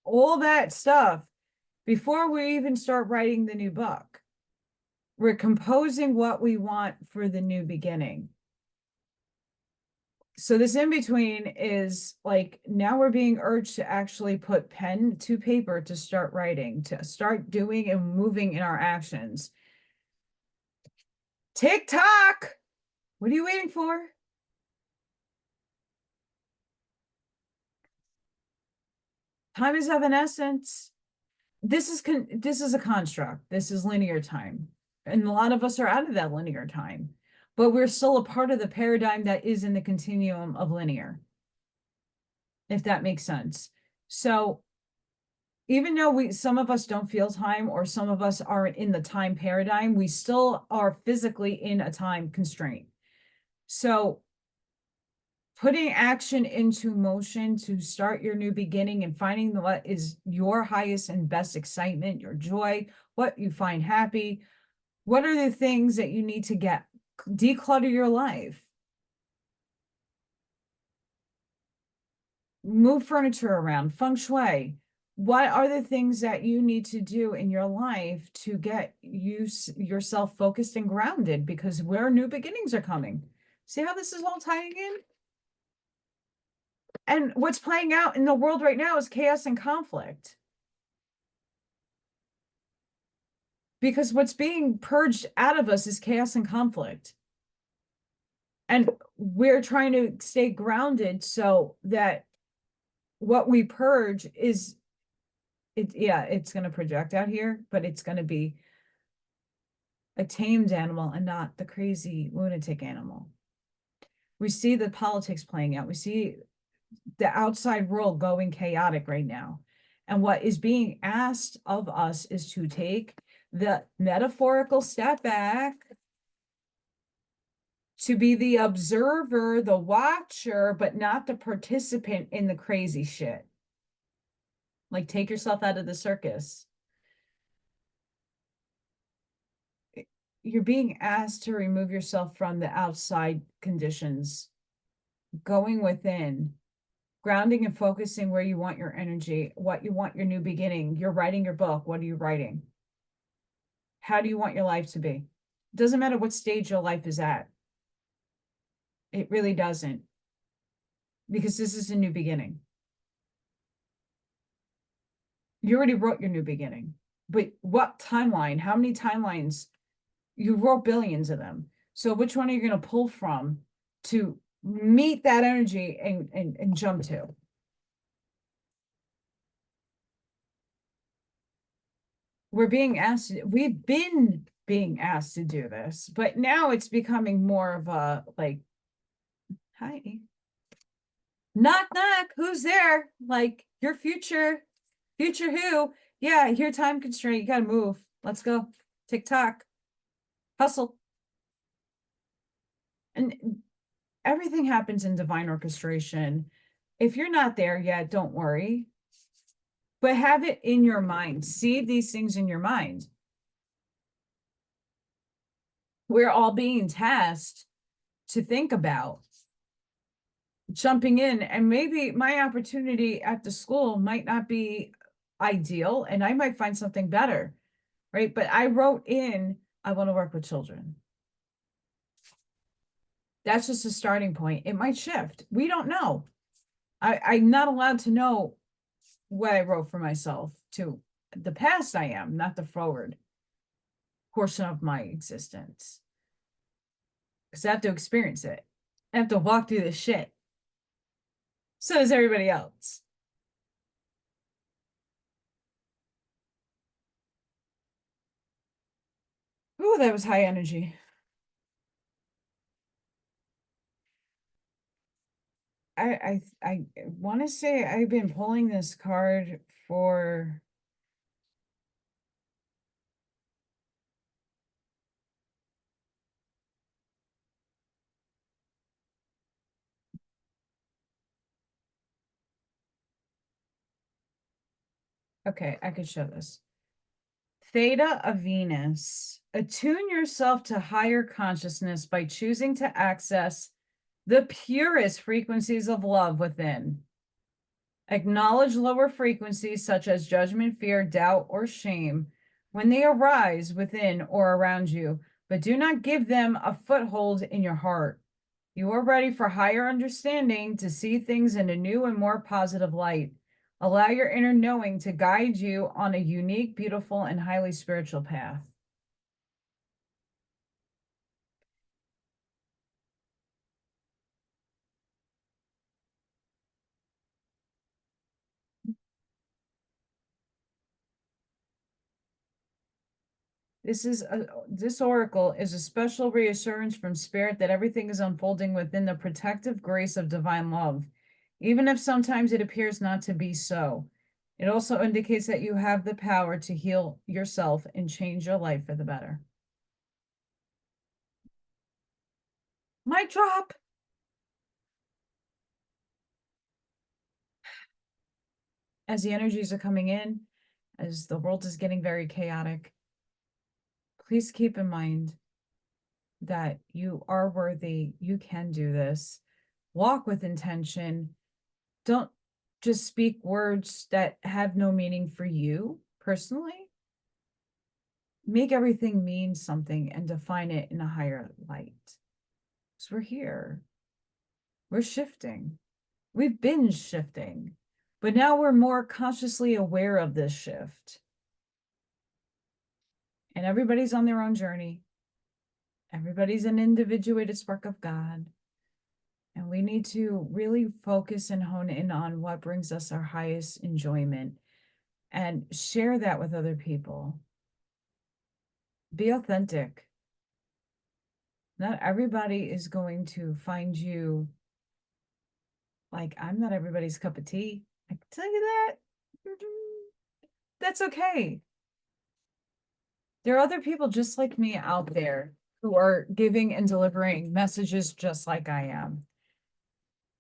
all that stuff before we even start writing the new book. We're composing what we want for the new beginning. So this in between is like, now we're being urged to actually put pen to paper to start writing, to start doing and moving in our actions. TikTok, what are you waiting for? Time is of an essence. This is a construct. This is linear time. And a lot of us are out of that linear time, but we're still a part of the paradigm that is in the continuum of linear, if that makes sense. So even though some of us don't feel time, or some of us aren't in the time paradigm, we still are physically in a time constraint. So putting action into motion to start your new beginning and finding what is your highest and best excitement, your joy, what you find happy. What are the things that you need to declutter your life? Move furniture around, feng shui. What are the things that you need to do in your life to get yourself focused and grounded? Because where new beginnings are coming. See how this is all tying in? And what's playing out in the world right now is chaos and conflict. Because what's being purged out of us is chaos and conflict. And we're trying to stay grounded so that what we purge is, it's going to project out here, but it's going to be a tamed animal and not the crazy lunatic animal. We see the politics playing out. We see the outside world going chaotic right now. And what is being asked of us is to take the metaphorical step back, to be the observer, the watcher, but not the participant in the crazy shit. Like, take yourself out of the circus. You're being asked to remove yourself from the outside conditions, going within, grounding and focusing where you want your energy, what you want your new beginning. You're writing your book. What are you writing? How do you want your life to be? It doesn't matter what stage your life is at. It really doesn't. Because this is a new beginning. You already wrote your new beginning. But what timeline? How many timelines? You wrote billions of them. So which one are you going to pull from to meet that energy and jump to? We've been being asked to do this, but now it's becoming more of a like, hi, knock, knock, who's there? Like, your future who? Yeah, your time constraint, you gotta move. Let's go. TikTok, hustle. And everything happens in divine orchestration. If you're not there yet, don't worry. But have it in your mind. See these things in your mind. We're all being tasked to think about jumping in, and maybe my opportunity at the school might not be ideal and I might find something better, right? But I wrote in, I want to work with children. That's just a starting point. It might shift. We don't know. I'm not allowed to know what I wrote for myself. To the past I am, not the forward portion of my existence. Because I have to experience it. I have to walk through this shit. So does everybody else. Ooh, that was high energy. I want to say I've been pulling this card for okay, I could show this. Theta of Venus. Attune yourself to higher consciousness by choosing to access the purest frequencies of love within. Acknowledge lower frequencies such as judgment, fear, doubt, or shame when they arise within or around you, but do not give them a foothold in your heart. You are ready for higher understanding to see things in a new and more positive light. Allow your inner knowing to guide you on a unique, beautiful, and highly spiritual path. This oracle is a special reassurance from spirit that everything is unfolding within the protective grace of divine love, even if sometimes it appears not to be so. It also indicates that you have the power to heal yourself and change your life for the better. Mic drop. As the energies are coming in, as the world is getting very chaotic, please keep in mind that you are worthy. You can do this. Walk with intention. Don't just speak words that have no meaning for you personally. Make everything mean something and define it in a higher light. Because we're here. We're shifting. We've been shifting, but now we're more consciously aware of this shift. And everybody's on their own journey. Everybody's an individuated spark of God. And we need to really focus and hone in on what brings us our highest enjoyment and share that with other people. Be authentic. Not everybody is going to find you like, I'm not everybody's cup of tea. I can tell you that. That's okay. There are other people just like me out there who are giving and delivering messages just like I am.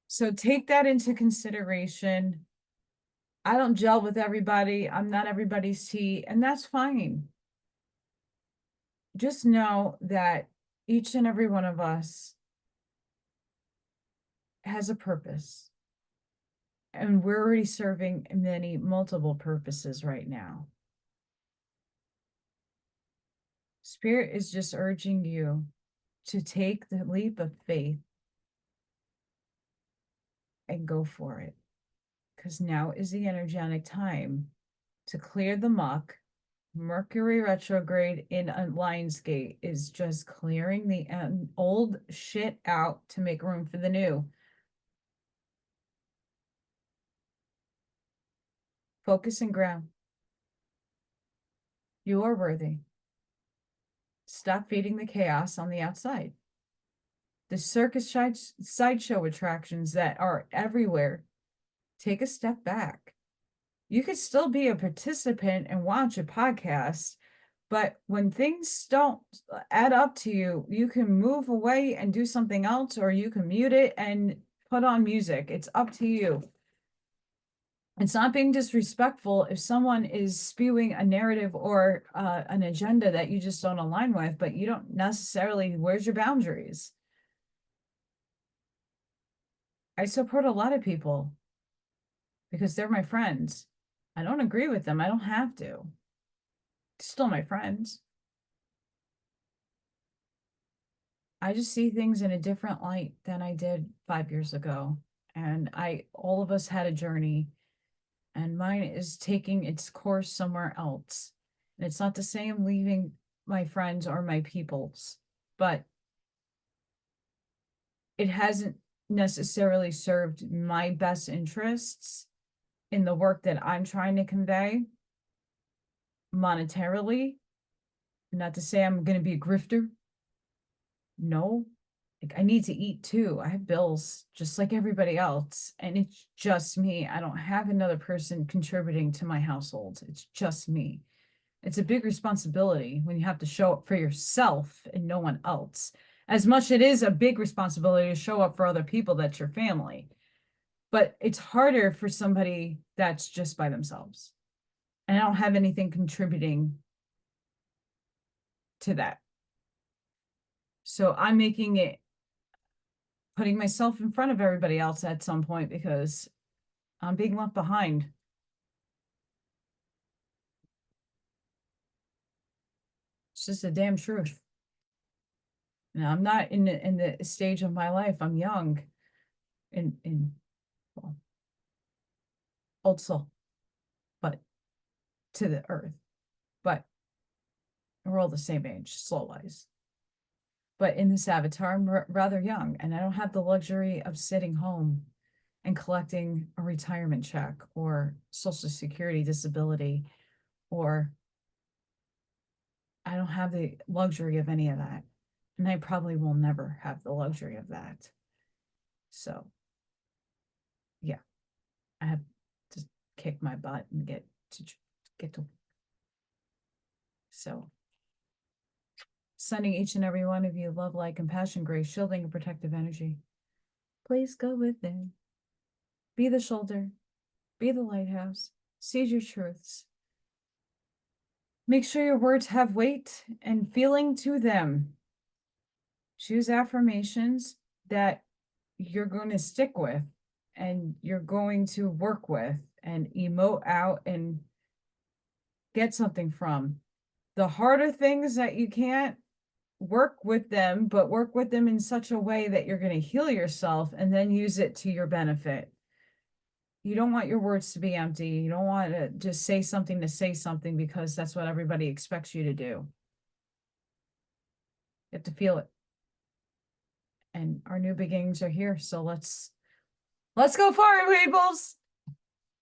So take that into consideration. I don't gel with everybody. I'm not everybody's tea, and that's fine. Just know that each and every one of us has a purpose. And we're already serving many multiple purposes right now. Spirit is just urging you to take the leap of faith and go for it. Because now is the energetic time to clear the muck. Mercury retrograde in Lionsgate is just clearing the old shit out to make room for the new. Focus and ground. You are worthy. Stop feeding the chaos on the outside. The circus sideshow attractions that are everywhere. Take a step back. You could still be a participant and watch a podcast, but when things don't add up to you, you can move away and do something else, or you can mute it and put on music. It's up to you. It's not being disrespectful if someone is spewing a narrative or an agenda that you just don't align with, but you don't necessarily, where's your boundaries? I support a lot of people because they're my friends. I don't agree with them. I don't have to. Still my friends. I just see things in a different light than I did 5 years ago. And all of us had a journey, and mine is taking its course somewhere else. And it's not to say I'm leaving my friends or my peoples, but it hasn't necessarily served my best interests in the work that I'm trying to convey monetarily. Not to say I'm going to be a grifter. No, like I need to eat too. I have bills just like everybody else, and it's just me. I don't have another person contributing to my household. It's just me. It's a big responsibility when you have to show up for yourself and no one else. As much it is a big responsibility to show up for other people, that's your family. But it's harder for somebody that's just by themselves. And I don't have anything contributing to that. So I'm putting myself in front of everybody else at some point because I'm being left behind. It's just the damn truth. Now, I'm not in the stage of my life. I'm young well, old soul, but to the earth. But we're all the same age, soul-wise. But in this avatar, I'm rather young, and I don't have the luxury of sitting home and collecting a retirement check or Social Security disability, or I don't have the luxury of any of that. And I probably will never have the luxury of that. So, yeah, I have to kick my butt and get to. So, sending each and every one of you love, light, compassion, grace, shielding, and protective energy. Please go within. Be the shoulder. Be the lighthouse. Seize your truths. Make sure your words have weight and feeling to them. Choose affirmations that you're going to stick with and you're going to work with and emote out and get something from. The harder things that you can't, work with them, but work with them in such a way that you're going to heal yourself and then use it to your benefit. You don't want your words to be empty. You don't want to just say something to say something because that's what everybody expects you to do. You have to feel it. And our new beginnings are here. So let's go forward, peoples.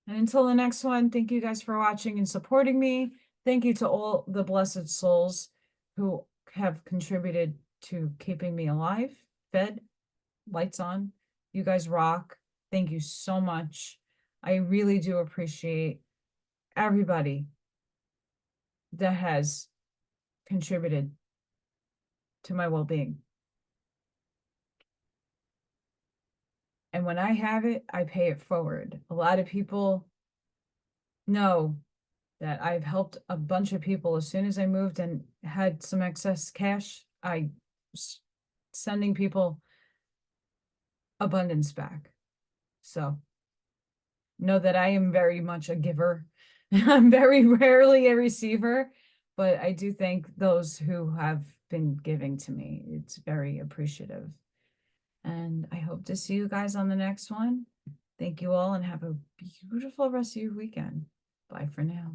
And until the next one, thank you guys for watching and supporting me. Thank you to all the blessed souls who have contributed to keeping me alive, fed, lights on. You guys rock. Thank you so much. I really do appreciate everybody that has contributed to my well-being. And when I have it, I pay it forward. A lot of people know that I've helped a bunch of people. As soon as I moved and had some excess cash, I was sending people abundance back. So know that I am very much a giver. I'm very rarely a receiver, but I do thank those who have been giving to me. It's very appreciative. And I hope to see you guys on the next one. Thank you all and have a beautiful rest of your weekend. Bye for now.